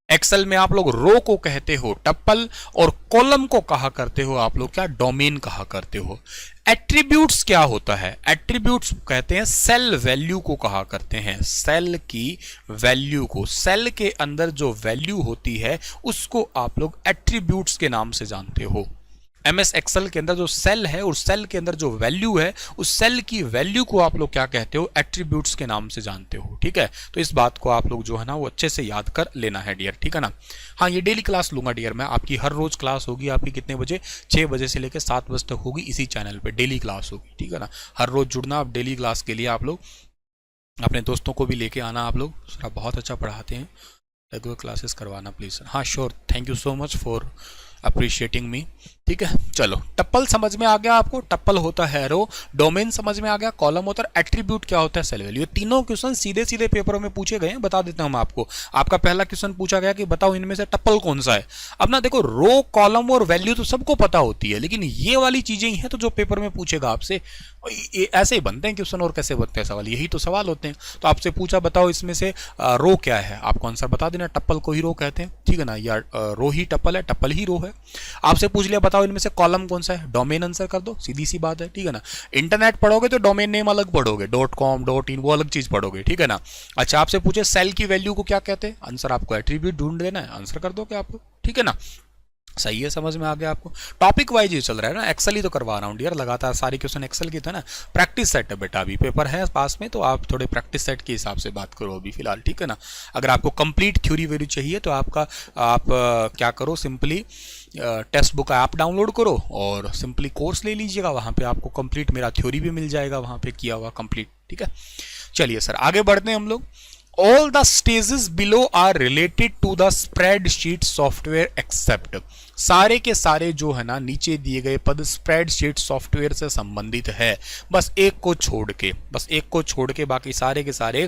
एक्सेल में आप लोग रो को कहते हो टप्पल और कॉलम को कहा करते हो आप लोग क्या, डोमेन कहा करते हो। एट्रीब्यूट्स क्या होता है, एट्रीब्यूट्स कहते हैं सेल वैल्यू को कहा करते हैं, सेल की वैल्यू को, सेल के अंदर जो वैल्यू होती है उसको आप लोग एट्रीब्यूट्स के नाम से जानते हो। एमएस एक्सेल के अंदर जो सेल है और सेल के अंदर जो वैल्यू है उस सेल की वैल्यू को आप लोग क्या कहते हो, एट्रीब्यूट्स के नाम से जानते हो। ठीक है, तो इस बात को आप लोग जो है ना वो अच्छे से याद कर लेना है डियर, ठीक है ना। हाँ, ये डेली क्लास लूंगा डियर मैं, आपकी हर रोज क्लास होगी आपकी कितने बजे, 6 बजे से लेकर 7 बजे तक होगी, इसी चैनल पे डेली क्लास होगी, ठीक है ना। हर रोज जुड़ना आप डेली क्लास के लिए, आप लोग अपने दोस्तों को भी लेके आना, आप लोग सर आप बहुत अच्छा पढ़ाते हैं, रेगुलर क्लासेस करवाना प्लीज। हाँ sure, thank you so much for appreciating मी। ठीक है, चलो टप्पल समझ में आ गया आपको, टप्पल होता है रो, डोमेन समझ में आ गया, कॉलम होता है, एट्रीब्यूट क्या होता है, सेल वैल्यू। ये तीनों क्वेश्चन सीधे सीधे पेपरों में पूछे गए हैं, बता देता हूं मैं आपको। आपका पहला क्वेश्चन पूछा गया कि बताओ इनमें से टप्पल कौन सा है। अब ना देखो, रो कॉलम और वैल्यू तो सबको पता होती है, लेकिन ये वाली चीजें ही हैं तो जो पेपर में पूछेगा आपसे, ऐसे ही बनते हैं क्वेश्चन और कैसे बनते हैं सवाल, यही तो सवाल होते हैं। तो आपसे पूछा बताओ इसमें से रो क्या है, आपको आंसर बता देना, टप्पल को ही रो कहते हैं, ठीक है ना, या रो ही टप्पल है, टप्पल ही रो है। आपसे पूछ लिया बताओ इनमें से कॉलम कौन सा है, डोमेन आंसर कर दो, सीधी सी बात है, ठीक है ना। इंटरनेट पढ़ोगे तो डोमेन नेम अलग पढ़ोगे, .com .in वो अलग चीज पढ़ोगे, ठीक है ना। अच्छा, आपसे पूछे सेल की वैल्यू को क्या कहते हैं, आंसर आपको एट्रीब्यूट ढूंढ देना है, आंसर कर दो क्या आपको, ठीक है ना। सही है, समझ में आ गया आपको। टॉपिक वाइज ये चल रहा है ना, एक्सेल ही तो करवा रहा हूँ डियर, लगातार सारी क्वेश्चन एक्सेल की था ना, प्रैक्टिस सेट है बेटा, अभी पेपर है पास में तो आप थोड़े प्रैक्टिस सेट के हिसाब से बात करो अभी फिलहाल, ठीक है ना। अगर आपको कंप्लीट थ्योरी वैल्यू चाहिए तो आप क्या करो, simply text book app download करो और सिंपली कोर्स ले लीजिएगा, वहाँ पे आपको कंप्लीट मेरा थ्योरी भी मिल जाएगा वहाँ पे किया हुआ कंप्लीट, ठीक है। चलिए सर आगे बढ़ते हैं हम लोग। All the stages below are related to the spreadsheet software except, सारे के सारे जो है ना नीचे दिए गए पद स्प्रेडशीट सॉफ्टवेयर से संबंधित है, बस एक को छोड़ के बाकी सारे के सारे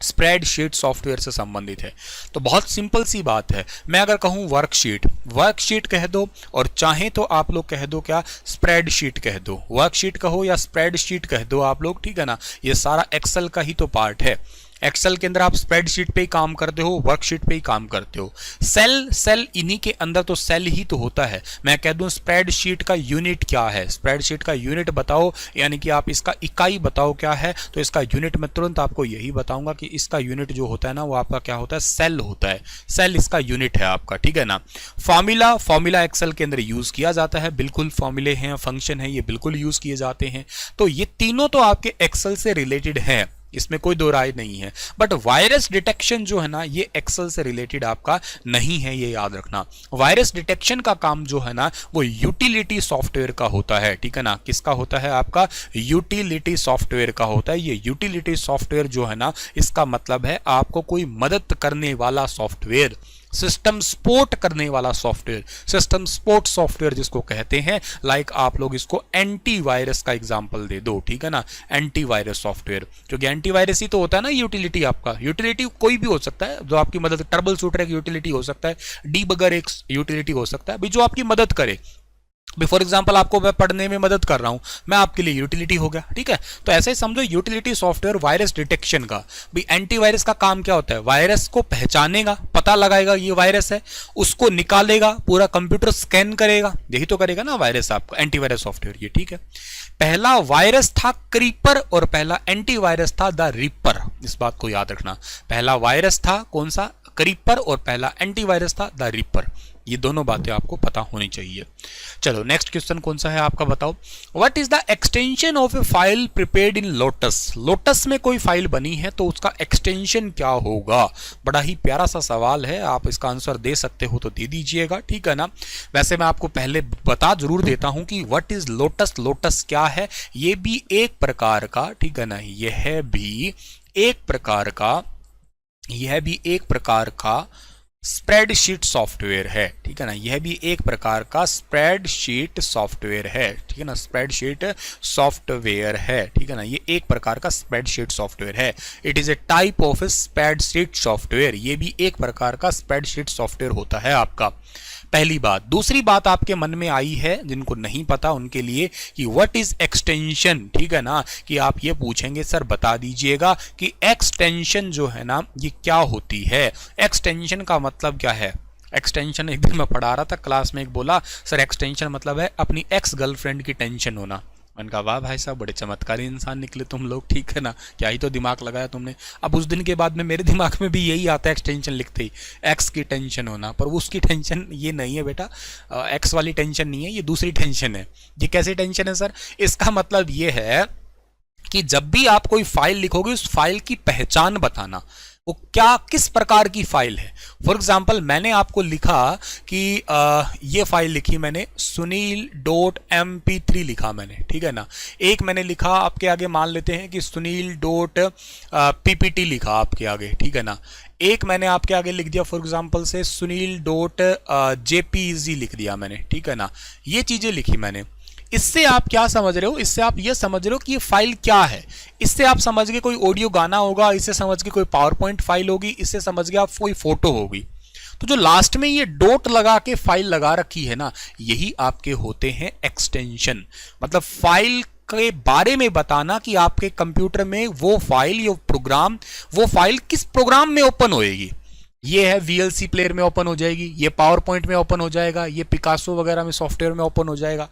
स्प्रेडशीट सॉफ्टवेयर से संबंधित है। तो बहुत सिंपल सी बात है, मैं अगर कहूं वर्कशीट कह दो, और चाहे तो आप लोग कह दो क्या, स्प्रेडशीट कह दो, वर्कशीट कहो या स्प्रेडशीट कह दो आप लोग, ठीक है ना। ये सारा एक्सेल का ही तो पार्ट है, एक्सेल के अंदर आप स्प्रेडशीट पे ही काम करते हो, वर्कशीट पे ही काम करते हो। सेल इन्हीं के अंदर तो सेल ही तो होता है। मैं कह दूं स्प्रेडशीट का यूनिट क्या है, स्प्रेडशीट का यूनिट बताओ, यानी कि आप इसका इकाई बताओ क्या है, तो इसका यूनिट मैं तुरंत आपको यही बताऊंगा कि इसका यूनिट जो होता है ना वो आपका क्या होता है, सेल होता है, सेल इसका यूनिट है आपका, ठीक है ना। फॉर्मूला एक्सेल के अंदर यूज किया जाता है, बिल्कुल फॉर्मूले हैं, फंक्शन है, ये बिल्कुल यूज किए जाते हैं। तो ये तीनों तो आपके एक्सेल से रिलेटेड है, इसमें कोई दो राय नहीं है। बट वायरस डिटेक्शन जो है ना ये एक्सेल से रिलेटेड आपका नहीं है, ये याद रखना। वायरस डिटेक्शन का काम जो है ना वो यूटिलिटी सॉफ्टवेयर का होता है, ठीक है ना। किसका होता है, आपका यूटिलिटी सॉफ्टवेयर का होता है। ये यूटिलिटी सॉफ्टवेयर जो है ना इसका मतलब है आपको कोई मदद करने वाला सॉफ्टवेयर, सिस्टम सपोर्ट करने वाला सॉफ्टवेयर, सिस्टम सपोर्ट सॉफ्टवेयर जिसको कहते हैं। लाइक आप लोग इसको एंटीवायरस का एग्जांपल दे दो, ठीक है ना, एंटीवायरस सॉफ्टवेयर, क्योंकि एंटीवायरस ही तो होता है ना यूटिलिटी आपका। यूटिलिटी कोई भी हो सकता है जो आपकी मदद, ट्रबल शूटर एक यूटिलिटी हो सकता है, डीबगर एक यूटिलिटी हो सकता है, भाई जो आपकी मदद करे। फॉर एग्जाम्पल आपको मैं पढ़ने में मदद कर रहा हूं, मैं आपके लिए यूटिलिटी हो गया, ठीक है। तो ऐसे ही समझो यूटिलिटी सॉफ्टवेयर वायरस डिटेक्शन का भी। एंटीवायरस का काम क्या होता है, वायरस को पहचानेगा, पता लगाएगा ये वायरस है, उसको निकालेगा, पूरा कंप्यूटर स्कैन करेगा, यही तो करेगा ना वायरस आपको, एंटीवायरस सॉफ्टवेयर ये, ठीक है। पहला वायरस था क्रीपर और पहला एंटीवायरस था द रिपर, इस बात को याद रखना। पहला वायरस था कौन सा, क्रीपर, और पहला एंटीवायरस था द रिपर। ये दोनों बातें आपको पता होनी चाहिए। चलो नेक्स्ट क्वेश्चन कौन सा है आपका बताओ। What is the extension of A file prepared in lotus. Lotus में कोई फाइल बनी है तो उसका एक्सटेंशन क्या होगा। बड़ा ही प्यारा सा सवाल है, आप इसका आंसर दे सकते हो तो दे दीजिएगा, ठीक है ना। वैसे मैं आपको पहले बता जरूर देता हूं कि व्हाट इज लोटस, लोटस क्या है। ये भी एक प्रकार का, ठीक है ना, यह भी एक प्रकार का स्प्रेडशीट सॉफ्टवेयर है, ठीक है ना। यह भी एक प्रकार का स्प्रेडशीट सॉफ्टवेयर है, ठीक है ना, स्प्रेडशीट सॉफ्टवेयर है, ठीक है ना। ये एक प्रकार का स्प्रेडशीट सॉफ्टवेयर है। It is a type of spreadsheet software. ये भी एक प्रकार का स्प्रेडशीट सॉफ्टवेयर होता है आपका। पहली बात। दूसरी बात आपके मन में आई है जिनको नहीं पता उनके लिए कि व्हाट इज एक्सटेंशन, ठीक है ना, कि आप ये पूछेंगे सर बता दीजिएगा कि एक्सटेंशन जो है ना ये क्या होती है। एक्सटेंशन का मतलब क्या है? एक्सटेंशन एक दिन मैं पढ़ा रहा था क्लास में, एक बोला सर एक्सटेंशन मतलब है अपनी एक्स गर्लफ्रेंड की टेंशन होना। मैंने कहा वाह भाई साहब बड़े चमत्कारी इंसान निकले तुम लोग, ठीक है ना, क्या ही तो दिमाग लगाया तुमने। अब उस दिन के बाद में मेरे दिमाग में भी यही आता है एक्सटेंशन लिखते ही, एक्स की टेंशन होना, पर उसकी टेंशन ये नहीं है बेटा, एक्स वाली टेंशन नहीं है, ये दूसरी टेंशन है। ये कैसी टेंशन है सर? इसका मतलब ये है कि जब भी आप कोई फाइल लिखोगे उस फाइल की पहचान बताना, वो क्या किस प्रकार की फाइल है। फॉर एग्जाम्पल मैंने आपको लिखा कि ये फाइल लिखी मैंने sunil.mp3 लिखा मैंने, ठीक है ना। एक मैंने लिखा आपके आगे, मान लेते हैं कि sunil.ppt लिखा आपके आगे, ठीक है ना। एक मैंने आपके आगे लिख दिया फॉर एग्जाम्पल से sunil.jpeg लिख दिया मैंने, ठीक है ना। ये चीजें लिखी मैंने। इससे आप क्या समझ रहे हो? इससे आप ये समझ रहे हो कि ये फाइल क्या है। इससे आप समझ गए कोई ऑडियो गाना होगा, इससे समझ के कोई पावर पॉइंट फाइल होगी, इससे समझ गए आप कोई फोटो होगी। तो जो लास्ट में ये डॉट लगा के फाइल लगा रखी है ना, यही आपके होते हैं एक्सटेंशन। मतलब फाइल के बारे में बताना कि आपके कंप्यूटर में वो फाइल या प्रोग्राम, वो फाइल किस प्रोग्राम में ओपन होएगी। ये है VLC प्लेयर में ओपन हो जाएगी, ये पावर पॉइंट में ओपन हो जाएगा, ये पिकासो वगैरह में सॉफ्टवेयर में ओपन हो जाएगा।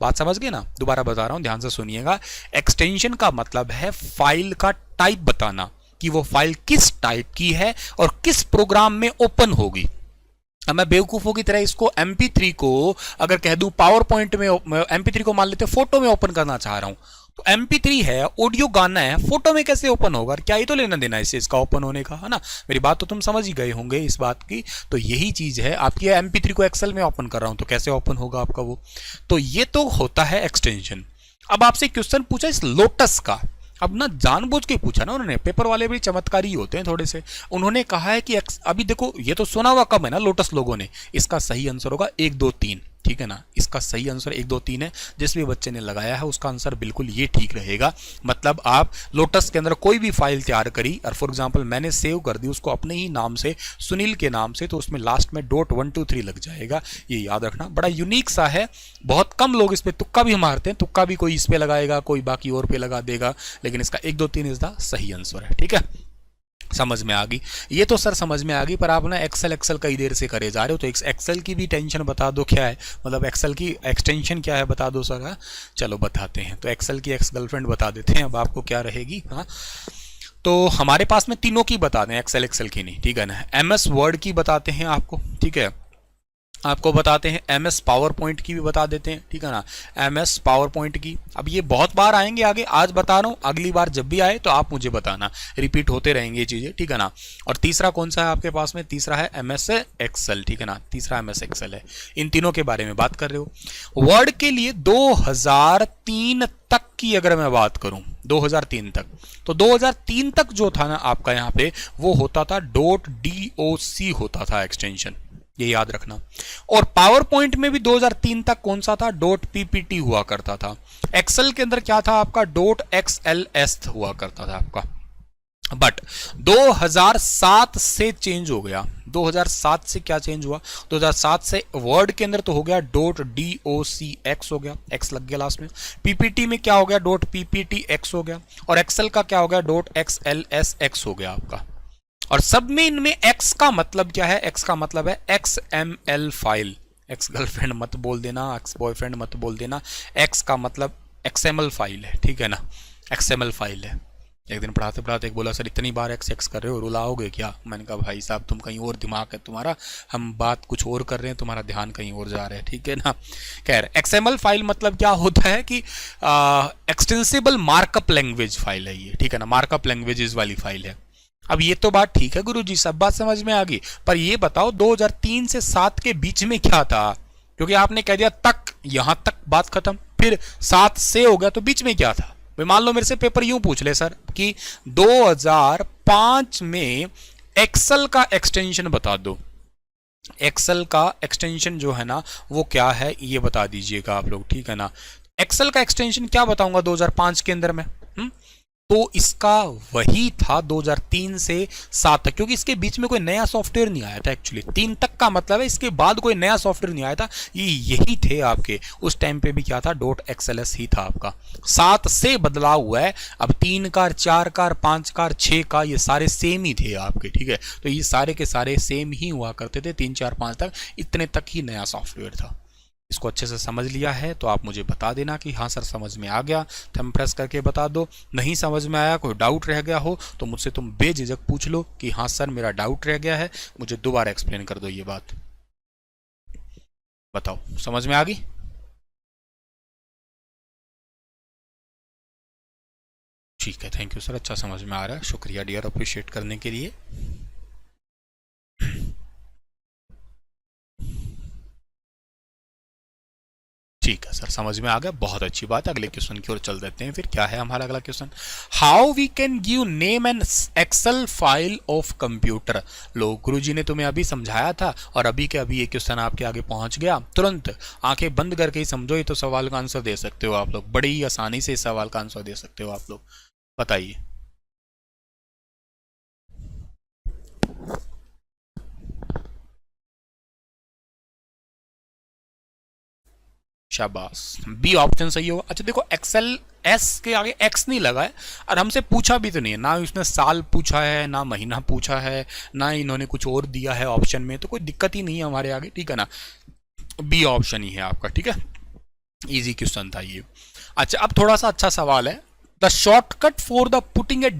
बात समझ गए ना? दोबारा बता रहा हूं, ध्यान से सुनिएगा। एक्सटेंशन का मतलब है फाइल का टाइप बताना कि वो फाइल किस टाइप की है और किस प्रोग्राम में ओपन होगी। अब मैं बेवकूफों की तरह इसको MP3 को अगर कह दूं पावर पॉइंट में, MP3 को मान लेते फोटो में ओपन करना चाह रहा हूं, तो MP3 है, ऑडियो गाना है, फोटो में कैसे ओपन होगा? क्या ही तो लेना देना इससे इसका ओपन होने का, है ना। मेरी बात तो तुम समझ ही गए होंगे इस बात की। तो यही चीज है, आपकी MP3 को एक्सेल में ओपन कर रहा हूं तो कैसे ओपन होगा आपका वो। तो ये तो होता है एक्सटेंशन। अब आपसे क्वेश्चन पूछा इस लोटस का, अब ना जानबूझ के पूछा ना उन्होंने, पेपर वाले भी चमत्कारी होते हैं थोड़े से। उन्होंने कहा है कि अभी देखो ये तो सुना हुआ कम है ना लोटस लोगों ने। इसका सही आंसर होगा 1 2 3, ठीक है ना। इसका सही आंसर 1 2 3 है। जिस भी बच्चे ने लगाया है उसका आंसर बिल्कुल ये ठीक रहेगा। मतलब आप लोटस के अंदर कोई भी फाइल तैयार करी और फॉर एग्जांपल मैंने सेव कर दी उसको अपने ही नाम से, सुनील के नाम से, तो उसमें लास्ट में .123 लग जाएगा। ये याद रखना, बड़ा यूनिक सा है। बहुत कम लोग इस पे तुक्का भी मारते हैं, तुक्का भी कोई इस पे लगाएगा, कोई बाकी और पे लगा देगा, लेकिन इसका 1 2 3 इज द सही आंसर है, ठीक है। समझ में आ गई? ये तो सर समझ में आ गई, पर आप ना एक्सेल कई देर से करे जा रहे हो, तो एक्सेल की भी टेंशन बता दो क्या है, मतलब एक्सेल की एक्सटेंशन क्या है बता दो सर। हाँ चलो बताते हैं। तो एक्सेल की एक्स गर्लफ्रेंड बता देते हैं अब आपको क्या रहेगी। हाँ तो हमारे पास में तीनों की बता दें, एक्सेल की नहीं, ठीक है ना। MS वर्ड की बताते हैं आपको, ठीक है। आपको बताते हैं MS पावर पॉइंट की भी बता देते हैं, ठीक है ना। MS पावर पॉइंट की, अब ये बहुत बार आएंगे आगे, आज बता रहा हूँ, अगली बार जब भी आए तो आप मुझे बताना, रिपीट होते रहेंगे ये चीजें, ठीक है ना। और तीसरा कौन सा है आपके पास में? तीसरा है MS एक्सेल, ठीक है ना। तीसरा MS एक्सेल है। इन तीनों के बारे में बात कर रहे हो। वर्ड के लिए 2003 तक की अगर मैं बात करूं, 2003 तक, तो 2003 तक जो था ना आपका यहाँ पे, वो होता था .doc होता था एक्सटेंशन, ये याद रखना। और पावर पॉइंट में भी 2003 तक कौन सा था? .ppt हुआ करता था। एक्सेल के अंदर क्या था आपका? .xls हुआ करता था आपका। बट 2007 से चेंज हो गया। 2007 से क्या चेंज हुआ? 2007 से वर्ड के अंदर तो हो गया .docx हो गया, x लग गया लास्ट में। पीपीटी में क्या हो गया? .pptx हो गया। और एक्सेल का क्या हो गया? .xlsx हो गया आपका। और सब में इनमें x का मतलब क्या है? x का मतलब है XML फाइल। एक्स गर्लफ्रेंड मत बोल देना, एक्स बॉयफ्रेंड मत बोल देना। x का मतलब XML फाइल है, ठीक है ना। XML फाइल है। एक दिन पढ़ाते पढ़ाते एक बोला सर इतनी बार x कर रहे हो, रुलाओगे क्या? मैंने कहा भाई साहब तुम कहीं और दिमाग है तुम्हारा, हम बात कुछ और कर रहे हैं, तुम्हारा ध्यान कहीं और जा रहा है, ठीक है ना। खैर XML फाइल मतलब क्या होता है कि एक्सटेंसिबल मार्कअप लैंग्वेज फाइल है ये, ठीक है ना। मार्कअप लैंग्वेजेस वाली फाइल है। अब ये तो बात ठीक है गुरुजी, सब बात समझ में आ गई, पर ये बताओ 2003 से 7 के बीच में क्या था? क्योंकि आपने कह दिया तक, यहां तक बात खत्म, फिर 7 से हो गया, तो बीच में क्या था? भाई मान लो मेरे से पेपर यूं पूछ ले सर कि 2005 में एक्सेल का एक्सटेंशन बता दो, एक्सेल का एक्सटेंशन जो है ना वो क्या है ये बता दीजिएगा आप लोग, ठीक है ना। एक्सेल का एक्सटेंशन क्या बताऊंगा 2005 के अंदर में? तो इसका वही था 2003 से 7 तक, क्योंकि इसके बीच में कोई नया सॉफ्टवेयर नहीं आया था। एक्चुअली 3 तक का मतलब है इसके बाद कोई नया सॉफ्टवेयर नहीं आया था, ये यही थे आपके। उस टाइम पे भी क्या था, .xls ही था आपका। 7 से बदलाव हुआ है, अब 3 कार, 4 कार, 5 कार, 6 का, ये सारे सेम ही थे आपके, ठीक है। तो ये सारे के सारे सेम ही हुआ करते थे, 3, 4, 5 तक, इतने तक ही नया सॉफ्टवेयर था। इसको अच्छे से समझ लिया है तो आप मुझे बता देना कि हाँ सर समझ में आ गया, थंब प्रेस करके बता दो। नहीं समझ में आया, कोई डाउट रह गया हो तो मुझसे तुम बेझिझक पूछ लो कि हाँ सर मेरा डाउट रह गया है, मुझे दोबारा एक्सप्लेन कर दो ये बात। बताओ समझ में आ गई? ठीक है, थैंक यू सर, अच्छा समझ में आ रहा है, शुक्रिया डियर अप्रिशिएट करने के लिए। ठीक है सर, समझ में आ गया, बहुत अच्छी बात है। अगले क्वेश्चन की ओर चल देते हैं फिर। क्या है हमारा अगला question? How we can give name and Excel file of computer. लो, गुरुजी ने तुम्हें अभी समझाया था और अभी के अभी ये क्वेश्चन आपके आगे पहुंच गया। तुरंत आंखें बंद करके ही समझो, ये तो सवाल का आंसर दे सकते हो आप लोग, बड़ी ही आसानी से इस सवाल का आंसर दे सकते हो आप लोग। बताइए। शाबाश, बी ऑप्शन सही होगा। अच्छा देखो, एक्सेल एस के आगे एक्स नहीं लगा है और हमसे पूछा भी तो नहीं है, ना उसने साल पूछा है, ना महीना पूछा है, ना इन्होंने कुछ और दिया है ऑप्शन में, तो कोई दिक्कत ही नहीं है हमारे आगे, ठीक है ना। बी ऑप्शन ही है आपका, ठीक है। इजी क्वेश्चन था ये। अच्छा, अब थोड़ा सा अच्छा सवाल है। The shortcut for the putting a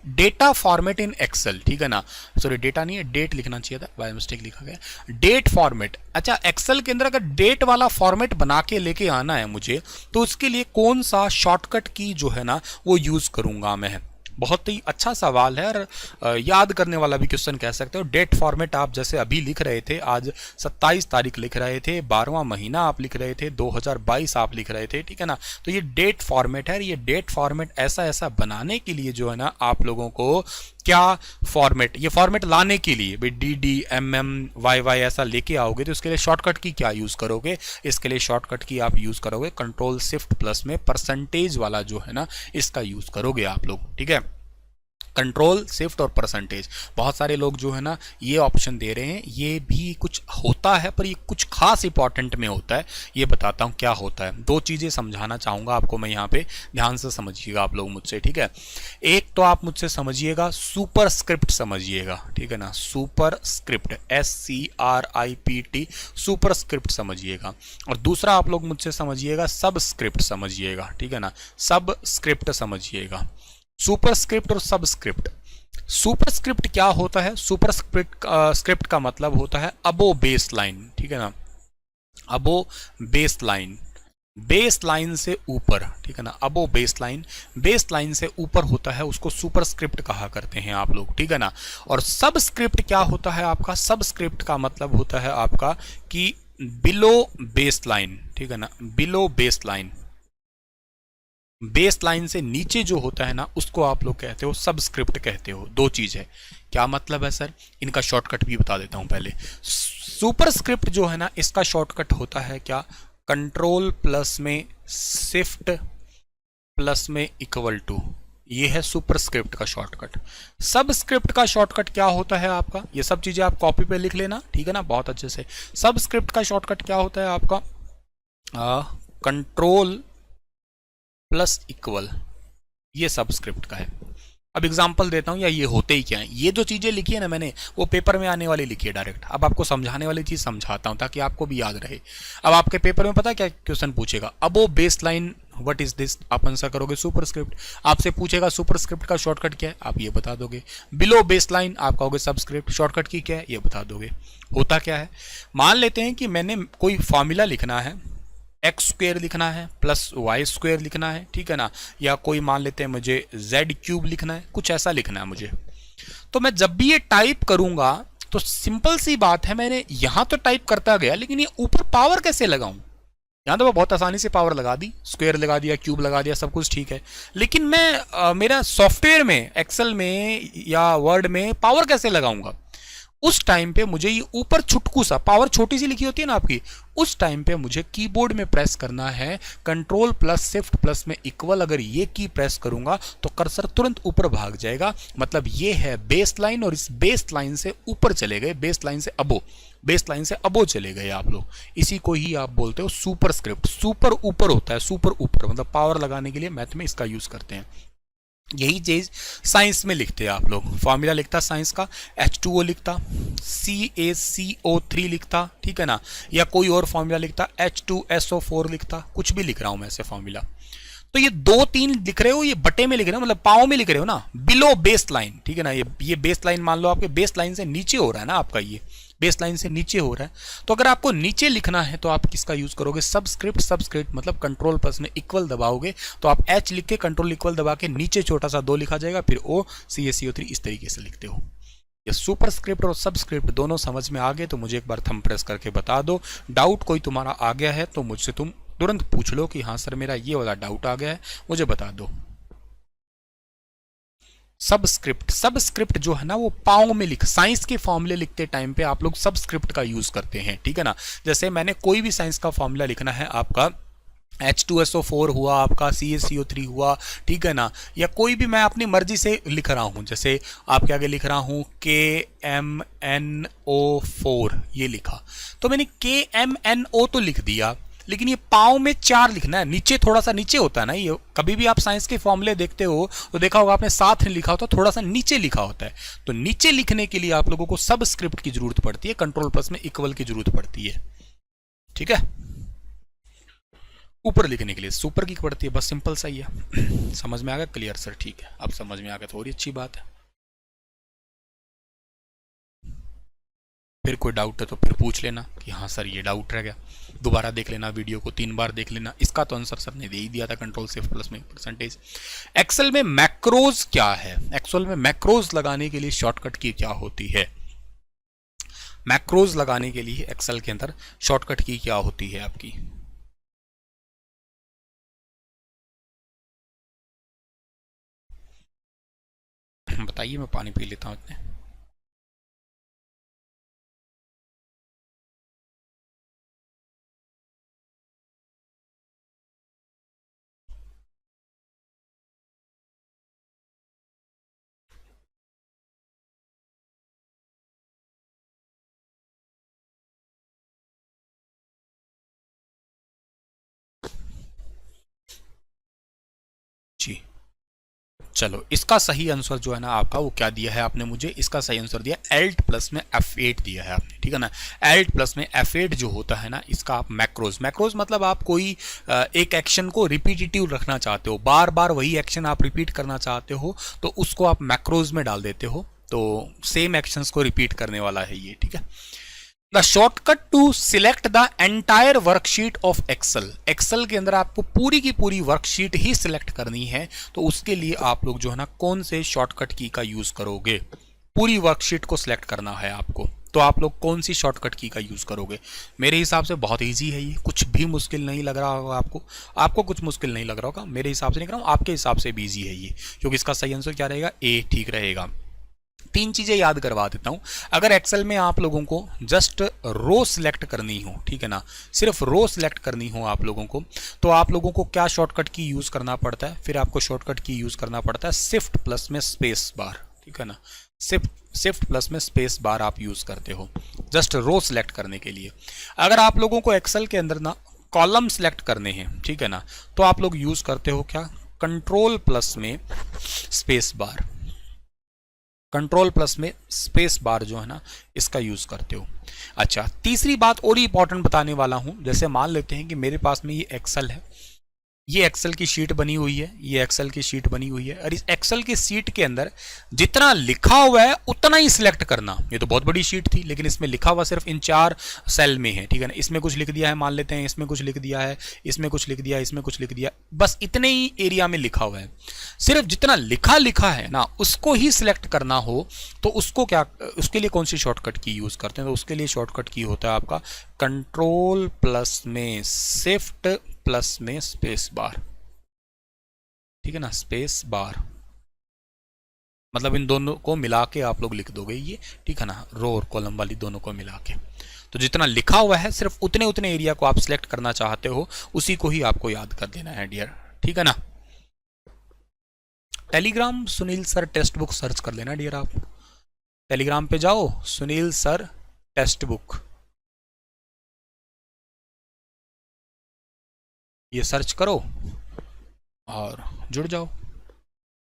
data format in Excel, ठीक है ना। सॉरी, डेटा नहीं है, डेट लिखना चाहिए था, बाय मिस्टेक लिखा गया डेट फॉर्मेट। अच्छा, एक्सेल के अंदर अगर डेट वाला फॉर्मेट बना के लेके आना है मुझे, तो उसके लिए कौन सा शॉर्टकट की जो है ना वो यूज करूंगा मैं। बहुत ही अच्छा सवाल है और याद करने वाला भी क्वेश्चन कह सकते हो। डेट फॉर्मेट आप जैसे अभी लिख रहे थे, आज 27 तारीख लिख रहे थे, 12वां महीना आप लिख रहे थे, 2022 आप लिख रहे थे, ठीक है ना। तो ये डेट फॉर्मेट है। ये डेट फॉर्मेट ऐसा ऐसा बनाने के लिए जो है ना आप लोगों को क्या फॉर्मेट, ये फॉर्मेट लाने के लिए भाई DDMM YY ऐसा लेके आओगे, तो इसके लिए शॉर्टकट की क्या यूज करोगे? इसके लिए शॉर्टकट की आप यूज करोगे Ctrl+Shift+ में परसेंटेज वाला जो है ना, इसका यूज करोगे आप लोग, ठीक है। Ctrl+Shift और परसेंटेज। बहुत सारे लोग जो है ना ये ऑप्शन दे रहे हैं, ये भी कुछ होता है पर ये कुछ खास इंपॉर्टेंट में होता है। ये बताता हूँ क्या होता है। दो चीजें समझाना चाहूंगा आपको मैं यहाँ पे, ध्यान से समझिएगा आप लोग मुझसे, ठीक है। एक तो आप मुझसे समझिएगा सुपर स्क्रिप्ट समझिएगा, ठीक है ना। Super script SCRIPT super script समझिएगा। और दूसरा आप लोग मुझसे समझिएगा सब स्क्रिप्ट समझिएगा, ठीक है ना। सब स्क्रिप्ट समझिएगा, सुपर स्क्रिप्ट और सब स्क्रिप्ट। सुपर स्क्रिप्ट क्या होता है? सुपर स्क्रिप्ट का मतलब होता है अबो बेस लाइन, ठीक है ना। अबो बेस लाइन, बेस लाइन से ऊपर, ठीक है ना। अबो बेस लाइन से ऊपर होता है, उसको सुपर स्क्रिप्ट कहा करते हैं आप लोग, ठीक है ना। और सब स्क्रिप्ट क्या होता है आपका? सब स्क्रिप्ट का मतलब होता है आपका कि बिलो बेस लाइन, ठीक है ना। Below base line, base line से नीचे जो होता है ना उसको आप लोग कहते हो सब स्क्रिप्ट कहते हो। दो चीज है। क्या मतलब है सर? इनका शॉर्टकट भी बता देता हूं पहले। सुपर स्क्रिप्ट जो है ना इसका शॉर्टकट होता है क्या? Ctrl+ में Shift+ में =, ये है सुपर स्क्रिप्ट का शॉर्टकट। सब स्क्रिप्ट का शॉर्टकट क्या होता है आपका? ये सब चीजें आप कॉपी पे लिख लेना, ठीक है ना, बहुत अच्छे से। सब स्क्रिप्ट का शॉर्टकट क्या होता है आपका? Ctrl+, ये सब स्क्रिप्ट का है। अब एग्जांपल देता हूं, या ये होते ही क्या है। ये जो चीजें लिखी है ना मैंने, वो पेपर में आने वाली लिखी है डायरेक्ट। अब आपको समझाने वाली चीज समझाता हूं ताकि आपको भी याद रहे। अब आपके पेपर में पता है क्या क्वेश्चन पूछेगा? Above base line what is this, आप आंसर करोगे सुपर स्क्रिप्ट। आपसे पूछेगा सुपर स्क्रिप्ट का शॉर्टकट क्या है, आप ये बता दोगे। बिलो बेस लाइन आप कहोगे सब स्क्रिप्ट, शॉर्टकट की क्या है ये बता दोगे। होता क्या है, मान लेते हैं कि मैंने कोई फॉर्मूला लिखना है, x² लिखना है +y² लिखना है, ठीक है ना। या कोई मान लेते हैं मुझे z³ लिखना है, कुछ ऐसा लिखना है मुझे। तो मैं जब भी ये टाइप करूंगा तो सिंपल सी बात है, मैंने यहां तो टाइप करता गया, लेकिन ये ऊपर पावर कैसे लगाऊं? यहां तो मैं बहुत आसानी से पावर लगा दी, स्क्वायर लगा दिया, क्यूब लगा दिया, सब कुछ ठीक है। लेकिन मैं मेरा सॉफ्टवेयर में, एक्सेल में या वर्ड में पावर कैसे लगाऊंगा? उस टाइम पे मुझे ये ऊपर छुटकू सा पावर छोटी सी लिखी होती है ना आपकी, उस टाइम पे मुझे कीबोर्ड में प्रेस करना है कंट्रोल प्लस शिफ्ट प्लस में इक्वल। अगर ये की प्रेस करूंगा तो कर्सर तुरंत ऊपर भाग जाएगा, मतलब ये है बेस लाइन, और इस बेस लाइन से ऊपर चले गए, बेस लाइन से अबो, बेस लाइन से अबो चले गए आप लोग। इसी को ही आप बोलते हो सुपर स्क्रिप्ट। सुपर ऊपर होता है, सुपर ऊपर मतलब पावर लगाने के लिए मैथ में इसका यूज करते हैं। यही चीज साइंस में लिखते हैं आप लोग। फॉर्मूला लिखता साइंस का, H2O लिखता, CaCO3 लिखता, ठीक है ना, या कोई और फॉर्मूला लिखता, H2SO4 लिखता, कुछ भी लिख रहा हूं मैं ऐसे फॉर्मूला। तो ये 2-3 लिख रहे हो, ये बटे में लिख रहे हो, मतलब पाओ में लिख रहे हो ना, बिलो बेस लाइन, ठीक है ना। ये बेस लाइन मान लो आपके बेस लाइन से नीचे हो रहा है ना, आपका ये बेस लाइन से नीचे हो रहा है। तो अगर आपको नीचे लिखना है तो आप किसका यूज करोगे, सबस्क्रिप्ट। सबस्क्रिप्ट मतलब कंट्रोल प्लस में इक्वल दबाओगे तो आप H लिख के कंट्रोल इक्वल दबा के नीचे छोटा सा 2 लिखा जाएगा, फिर O CaCO3 इस तरीके से लिखते हो। ये सुपर स्क्रिप्ट और सबस्क्रिप्ट दोनों समझ में आ गए तो मुझे एक बार थंब प्रेस करके बता दो। डाउट कोई तुम्हारा आ गया है तो मुझसे तुम तुरंत पूछ लो कि हाँ सर मेरा ये वाला डाउट आ गया है, मुझे बता दो। सबस्क्रिप्ट, सबस्क्रिप्ट जो है ना वो पाओ में लिख, साइंस के फॉर्मूले लिखते टाइम पे आप लोग सबस्क्रिप्ट का यूज करते हैं, ठीक है ना। जैसे मैंने कोई भी साइंस का फॉर्मूला लिखना है, आपका H2SO4 हुआ, आपका CaCO3 हुआ, ठीक है ना, या कोई भी मैं अपनी मर्जी से लिख रहा हूं, जैसे आपके आगे लिख रहा हूं KMNO4 ये लिखा, तो मैंने KMNO तो लिख दिया, लेकिन ये पाव में 4 लिखना है, नीचे थोड़ा सा नीचे होता है ना। ये कभी भी आप साइंस के फॉर्मूले देखते हो तो देखा होगा आपने साथ में लिखा होता है, थोड़ा सा नीचे लिखा होता है। तो नीचे लिखने के लिए आप लोगों को सब स्क्रिप्ट की जरूरत पड़ती है, कंट्रोल प्लस में इक्वल की जरूरत पड़ती है, ठीक है। ऊपर लिखने के लिए सुपर की पड़ती है, बस सिंपल सा ही है। समझ में आ गया, क्लियर सर, ठीक है, अब समझ में आ गया तो और अच्छी बात है। फिर कोई डाउट है तो फिर पूछ लेना कि हाँ सर ये डाउट रह गया, दोबारा देख लेना, वीडियो को 3 बार देख लेना। इसका तो आंसर सर ने दे ही दिया था, कंट्रोल शिफ्ट प्लस में परसेंटेज। एक्सेल में मैक्रोज क्या है, एक्सेल में मैक्रोज लगाने के लिए शॉर्टकट की क्या होती है, मैक्रोज लगाने के लिए एक्सेल के अंदर शॉर्टकट की क्या होती है आपकी, बताइए, मैं पानी पी लेता हूँ इतने। जी चलो, इसका सही आंसर जो है ना आपका वो क्या दिया है आपने मुझे, इसका सही आंसर दिया Alt प्लस में F8 दिया है आपने, ठीक है ना। Alt प्लस में F8 जो होता है ना, इसका आप मैक्रोज, मैक्रोज मतलब आप कोई एक एक्शन को रिपीटिटिव रखना चाहते हो, बार बार वही एक्शन आप रिपीट करना चाहते हो तो उसको आप मैक्रोज में डाल देते हो, तो सेम एक्शंस को रिपीट करने वाला है ये, ठीक है। The shortcut to select the entire worksheet of Excel, Excel के अंदर आपको पूरी की पूरी वर्कशीट ही सिलेक्ट करनी है, तो उसके लिए आप लोग जो है ना कौन से शॉर्टकट की का यूज करोगे, पूरी वर्कशीट को सिलेक्ट करना है आपको, तो आप लोग कौन सी शॉर्टकट की का यूज करोगे। मेरे हिसाब से बहुत इजी है ये, कुछ भी मुश्किल नहीं लग रहा होगा आपको, आपको कुछ मुश्किल नहीं लग रहा होगा, मेरे हिसाब से नहीं कर रहा हूँ, आपके हिसाब से भी इजी है ये, क्योंकि इसका सही आंसर क्या रहेगा, ए ठीक रहेगा। 3 चीजें याद करवा देता हूं, अगर एक्सेल में आप लोगों को जस्ट रो सिलेक्ट करनी हो, ठीक है ना, सिर्फ रो सिलेक्ट करनी हो आप लोगों को, तो आप लोगों को क्या शॉर्टकट की यूज करना पड़ता है, फिर आपको शॉर्टकट की यूज करना पड़ता है शिफ्ट प्लस में स्पेस बार, ठीक है ना। शिफ्ट प्लस में स्पेस बार आप यूज करते हो जस्ट रो सिलेक्ट करने के लिए। अगर आप लोगों को एक्सेल के अंदर ना कॉलम सिलेक्ट करने हैं, ठीक है ना, तो आप लोग यूज करते हो क्या, कंट्रोल प्लस में स्पेस बार, कंट्रोल प्लस में स्पेस बार जो है ना इसका यूज करते हो। अच्छा, तीसरी बात और इंपॉर्टेंट बताने वाला हूं, जैसे मान लेते हैं कि मेरे पास में ये एक्सेल है, ये एक्सेल की शीट बनी हुई है, ये एक्सेल की शीट बनी हुई है, और इस एक्सेल की शीट के अंदर जितना लिखा हुआ है उतना ही सिलेक्ट करना। ये तो बहुत बड़ी शीट थी, लेकिन इसमें लिखा हुआ सिर्फ इन 4 सेल में है, ठीक है ना। इसमें कुछ लिख दिया है, मान लेते हैं इसमें कुछ लिख दिया है, इसमें कुछ लिख दिया, इसमें कुछ लिख दिया, बस इतने ही एरिया में लिखा हुआ है। सिर्फ जितना लिखा है ना उसको ही सिलेक्ट करना हो तो उसको क्या, उसके लिए कौन सी शॉर्टकट की यूज करते हैं, तो उसके लिए शॉर्टकट की होता है आपका कंट्रोल प्लस में शिफ्ट प्लस में स्पेस बार, ठीक है ना, स्पेस बार। मतलब इन दोनों को मिला के आप लोग लिख दोगे ये, ठीक है ना, रो और कॉलम वाली दोनों को मिला के। तो जितना लिखा हुआ है सिर्फ उतने उतने एरिया को आप सिलेक्ट करना चाहते हो, उसी को ही आपको याद कर देना है डियर, ठीक है ना। Telegram Sunil sir text book search कर लेना डियर, आप टेलीग्राम पे जाओ, सुनील सर टेक्स्ट बुक, ये सर्च करो और जुड़ जाओ,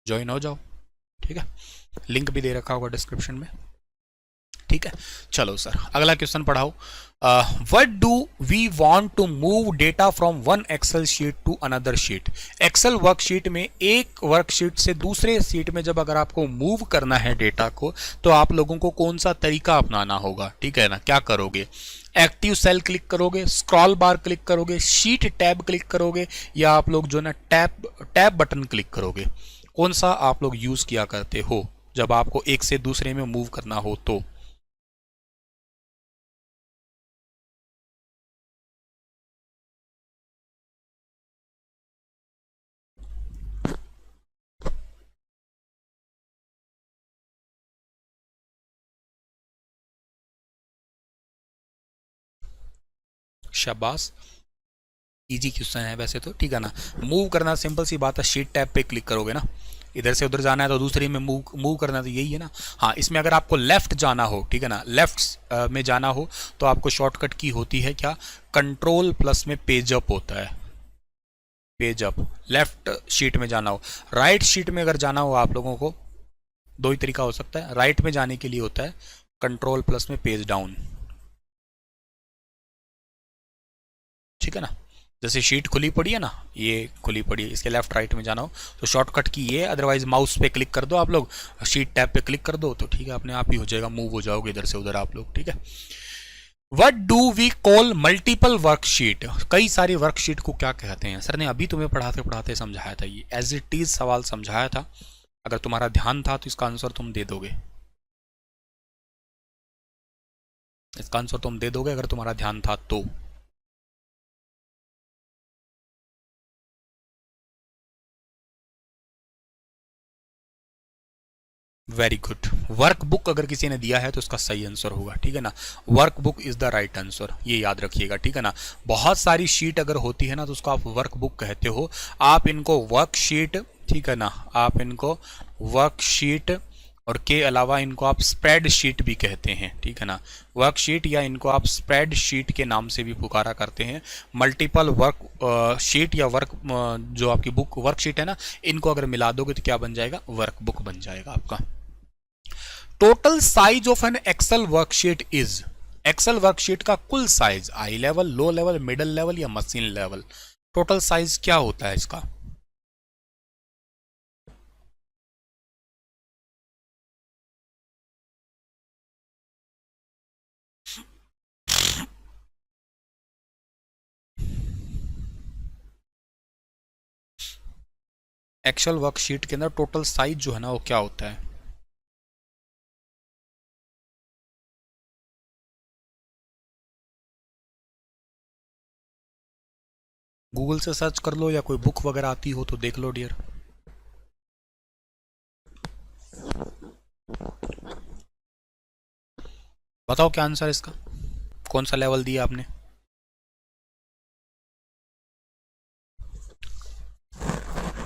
ज्वाइन हो जाओ, ठीक है। लिंक भी दे रखा होगा डिस्क्रिप्शन में, ठीक है। चलो सर अगला क्वेश्चन पढ़ाओ। What do we want to move data from one Excel sheet to another sheet. Excel worksheet में एक वर्कशीट से दूसरे शीट में जब अगर आपको मूव करना है डेटा को, तो आप लोगों को कौन सा तरीका अपनाना होगा, ठीक है ना। क्या करोगे, एक्टिव सेल क्लिक करोगे, स्क्रॉल बार क्लिक करोगे, शीट टैब क्लिक करोगे, या आप लोग जो ना टैब बटन क्लिक करोगे। कौन सा आप लोग यूज किया करते हो जब आपको एक से दूसरे में मूव करना हो तो। शाबाश, इजी क्वेश्चन है वैसे तो, ठीक है ना। मूव करना सिंपल सी बात है, शीट टैब पे क्लिक करोगे ना, इधर से उधर जाना है तो दूसरी में मूव करना, तो यही है ना। हाँ, इसमें अगर आपको लेफ्ट जाना हो, ठीक है ना, लेफ्ट में जाना हो तो आपको शॉर्टकट की होती है क्या, कंट्रोल प्लस में पेज अप होता है, पेज अप, लेफ्ट शीट में जाना हो। राइट शीट में अगर जाना हो आप लोगों को, दो ही तरीका हो सकता है। राइट में जाने के लिए होता है कंट्रोल प्लस में पेज डाउन, ठीक है ना। जैसे शीट खुली पड़ी है ना, ये खुली पड़ी है, इसके लेफ्ट राइट में जाना हो तो शॉर्टकट की ये, अदरवाइज माउस पे क्लिक कर दो आप लोग, शीट टैब पे क्लिक कर दो तो ठीक है, अपने आप ही हो जाएगा, मूव हो जाओगे इधर से उधर आप लोग, ठीक है। What do we call multiple worksheet. कई सारी वर्कशीट को क्या कहते हैं। सर ने अभी तुम्हें पढ़ाते पढ़ाते समझाया था, ये एज इट इज सवाल समझाया था, अगर तुम्हारा ध्यान था तो इसका आंसर तुम दे दोगे, इसका आंसर तुम दे दोगे अगर तुम्हारा ध्यान था तो। वेरी गुड, वर्कबुक अगर किसी ने दिया है तो उसका सही आंसर होगा, ठीक है ना। Workbook is the right answer, ये याद रखिएगा, ठीक है ना। बहुत सारी शीट अगर होती है ना तो उसको आप वर्कबुक कहते हो, आप इनको वर्कशीट, ठीक है ना, आप इनको वर्कशीट और के अलावा इनको आप स्प्रेड शीट भी कहते हैं, ठीक है ना। वर्कशीट या इनको आप स्प्रेड शीट के नाम से भी पुकारा करते हैं। मल्टीपल वर्क शीट या वर्क जो आपकी बुक वर्कशीट है ना, इनको अगर मिला दोगे तो क्या बन जाएगा, वर्कबुक बन जाएगा आपका। Total size of an Excel worksheet is. Excel worksheet का कुल size, high level, low level, middle level या मशीन लेवल, टोटल साइज क्या होता है इसका। एक्सेल वर्कशीट के अंदर टोटल साइज जो है ना वो क्या होता है। गूगल से सर्च कर लो या कोई बुक वगैरह आती हो तो देख लो डियर। बताओ क्या आंसर इसका, कौन सा लेवल दिया आपने।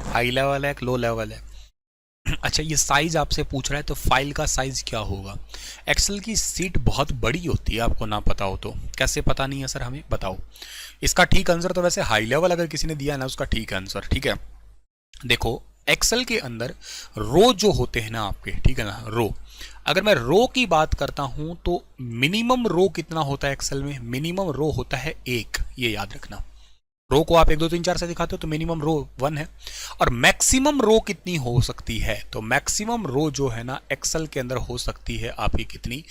हाई लेवल है, लो लेवल है। अच्छा, ये साइज आपसे पूछ रहा है तो फाइल का साइज क्या होगा। एक्सेल की सीट बहुत बड़ी होती है, आपको ना पता हो तो। कैसे पता नहीं है सर हमें, बताओ। इसका ठीक आंसर तो वैसे हाई लेवल अगर किसी ने दिया है ना उसका ठीक आंसर, ठीक है। देखो एक्सेल के अंदर रो जो होते हैं ना आपके, ठीक है ना, रो, अगर मैं रो की बात करता हूं तो मिनिमम रो कितना होता है एक्सेल में, मिनिमम रो होता है एक, ये याद रखना। रो को आप 1 2 3 4 से दिखाते हो तो मिनिमम रो 1 है। और मैक्सिमम रो कितनी हो सकती है, तो मैक्सिमम रो जो है ना एक्सेल के अंदर हो सकती है आपकी कितनी,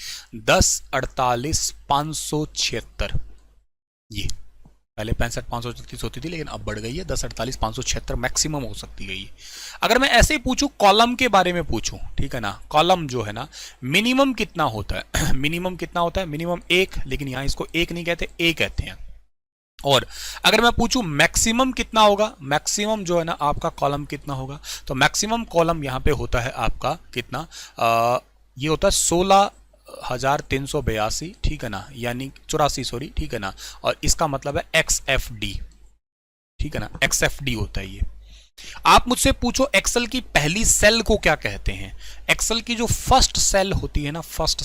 10 48 576। ये पहले 65 536 होती थी लेकिन अब बढ़ गई है, 10 48 576 मैक्सिमम हो सकती है ये। अगर मैं ऐसे ही पूछूं कॉलम के बारे में पूछूं, ठीक है ना, कॉलम जो है ना मिनिमम कितना होता है मिनिमम कितना होता है, मिनिमम 1, लेकिन यहां इसको 1 नहीं कहते, ए कहते हैं। और अगर मैं पूछूं मैक्सिमम कितना होगा, मैक्सिमम जो है ना आपका कॉलम कितना होगा, तो मैक्सिमम कॉलम यहाँ पे होता है आपका कितना, ये होता है 16,382, ठीक है ना, यानी 84, सॉरी, ठीक है ना, और इसका मतलब है XFD, ठीक है ना, XFD होता है ये। आप मुझसे पूछो एक्सेल की पहली सेल को क्या कहते हैं। एक्सेल की जो फर्स्ट सेल होती है ना, फर्स्ट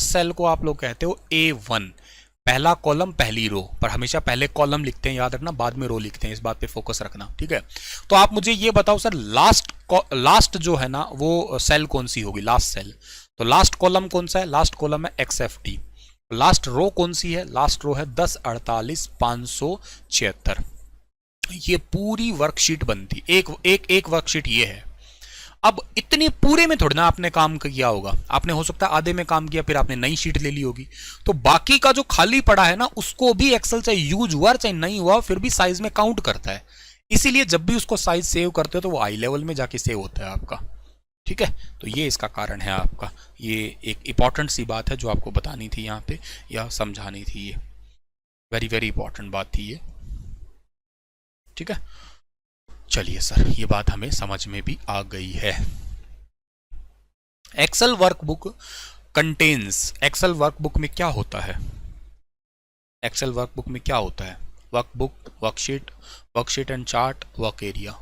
सेल को आप लोग कहते हो A1, पहला कॉलम पहली रो, पर हमेशा पहले कॉलम लिखते हैं, याद रखना, बाद में रो लिखते हैं, इस बात पे फोकस रखना, ठीक है। तो आप मुझे ये बताओ सर, लास्ट जो है ना वो सेल कौन सी होगी, लास्ट सेल, तो लास्ट कॉलम कौन सा है, लास्ट कॉलम है XFD। लास्ट रो कौन सी है, लास्ट रो है 1048,576। ये पूरी वर्कशीट बनती, एक वर्कशीट ये है। अब इतने पूरे में थोड़ा ना आपने काम किया होगा, आपने हो सकता है आधे में काम किया, फिर आपने नई शीट ले ली होगी, तो बाकी का जो खाली पड़ा है ना उसको भी एक्सेल चाहे यूज हुआ चाहे नहीं हुआ फिर भी साइज में काउंट करता है। इसीलिए जब भी उसको साइज सेव करते हो तो वो आई लेवल में जाके सेव होता है आपका, ठीक है। तो ये इसका कारण है आपका, ये एक इंपॉर्टेंट सी बात है जो आपको बतानी थी यहाँ पे या समझानी थी, ये वेरी वेरी इंपॉर्टेंट बात थी ये, ठीक है। चलिए सर, ये बात हमें समझ में भी आ गई है। Excel workbook contains, Excel workbook में क्या होता है, एक्सेल वर्कबुक में क्या होता है, workbook, worksheet and chart, work area.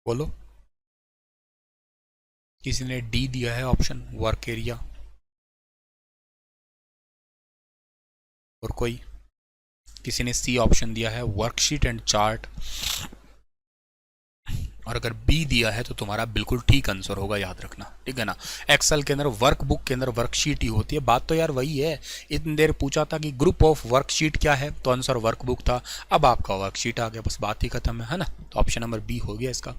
बोलो, किसी ने डी दिया है ऑप्शन, वर्क एरिया, और कोई, किसी ने सी ऑप्शन दिया है वर्कशीट एंड चार्ट, और अगर बी दिया है तो तुम्हारा बिल्कुल ठीक आंसर होगा, याद रखना, ठीक है ना। एक्सेल के अंदर वर्कबुक के अंदर वर्कशीट ही होती है, बात तो यार वही है। इतनी देर पूछा था कि ग्रुप ऑफ वर्कशीट क्या है, तो आंसर वर्कबुक था, अब आपका वर्कशीट आ गया, बस बात ही खत्म है ना। तो ऑप्शन नंबर बी हो गया इसका।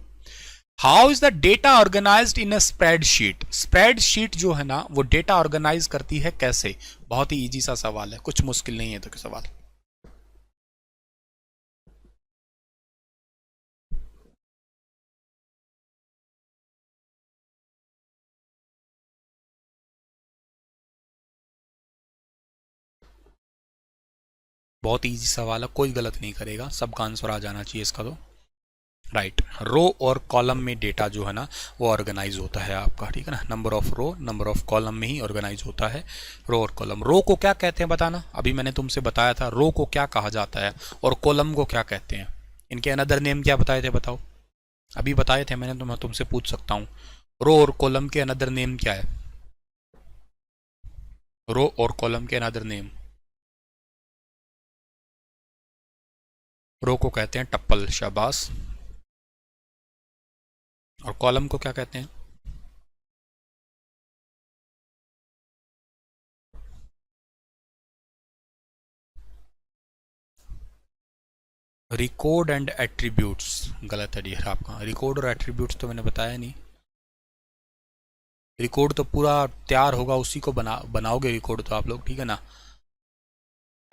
How is the data organized in a spreadsheet, spreadsheet जो है ना वो डेटा ऑर्गेनाइज करती है कैसे, बहुत ही इजी सा सवाल है, कुछ मुश्किल नहीं है तो सवाल। बहुत इजी सवाल है, कोई गलत नहीं करेगा, सबका आंसर आ जाना चाहिए इसका तो, राइट। रो और कॉलम में डेटा जो है ना वो ऑर्गेनाइज होता है आपका, ठीक है ना, number of row number of column में ही ऑर्गेनाइज होता है रो और कॉलम। रो को क्या कहते हैं बताना, अभी मैंने तुमसे बताया था रो को क्या कहा जाता है और कॉलम को क्या कहते हैं, इनके अनदर नेम क्या बताए थे बताओ, अभी बताए थे मैंने, तो मैं तुमसे पूछ सकता हूँ रो और कॉलम के अनदर नेम क्या है, रो और कॉलम के अनदर नेम। रो को कहते हैं टप्पल, शाबाश, और कॉलम को क्या कहते हैं, रिकॉर्ड एंड एट्रीब्यूट्स, गलत है डियर आपका, रिकॉर्ड और एट्रीब्यूट्स तो मैंने बताया नहीं, रिकॉर्ड तो पूरा तैयार होगा उसी को बनाओगे रिकॉर्ड तो आप लोग, ठीक है ना।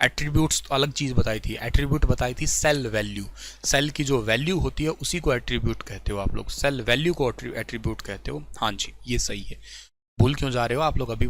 एट्रीब्यूट्स तो अलग चीज़ बताई थी, एट्रीब्यूट बताई थी सेल वैल्यू, सेल की जो वैल्यू होती है उसी को एट्रीब्यूट कहते हो आप लोग, सेल वैल्यू को एट्रीब्यूट कहते हो, हाँ जी ये सही है। भूल क्यों जा रहे हो आप लोग, अभी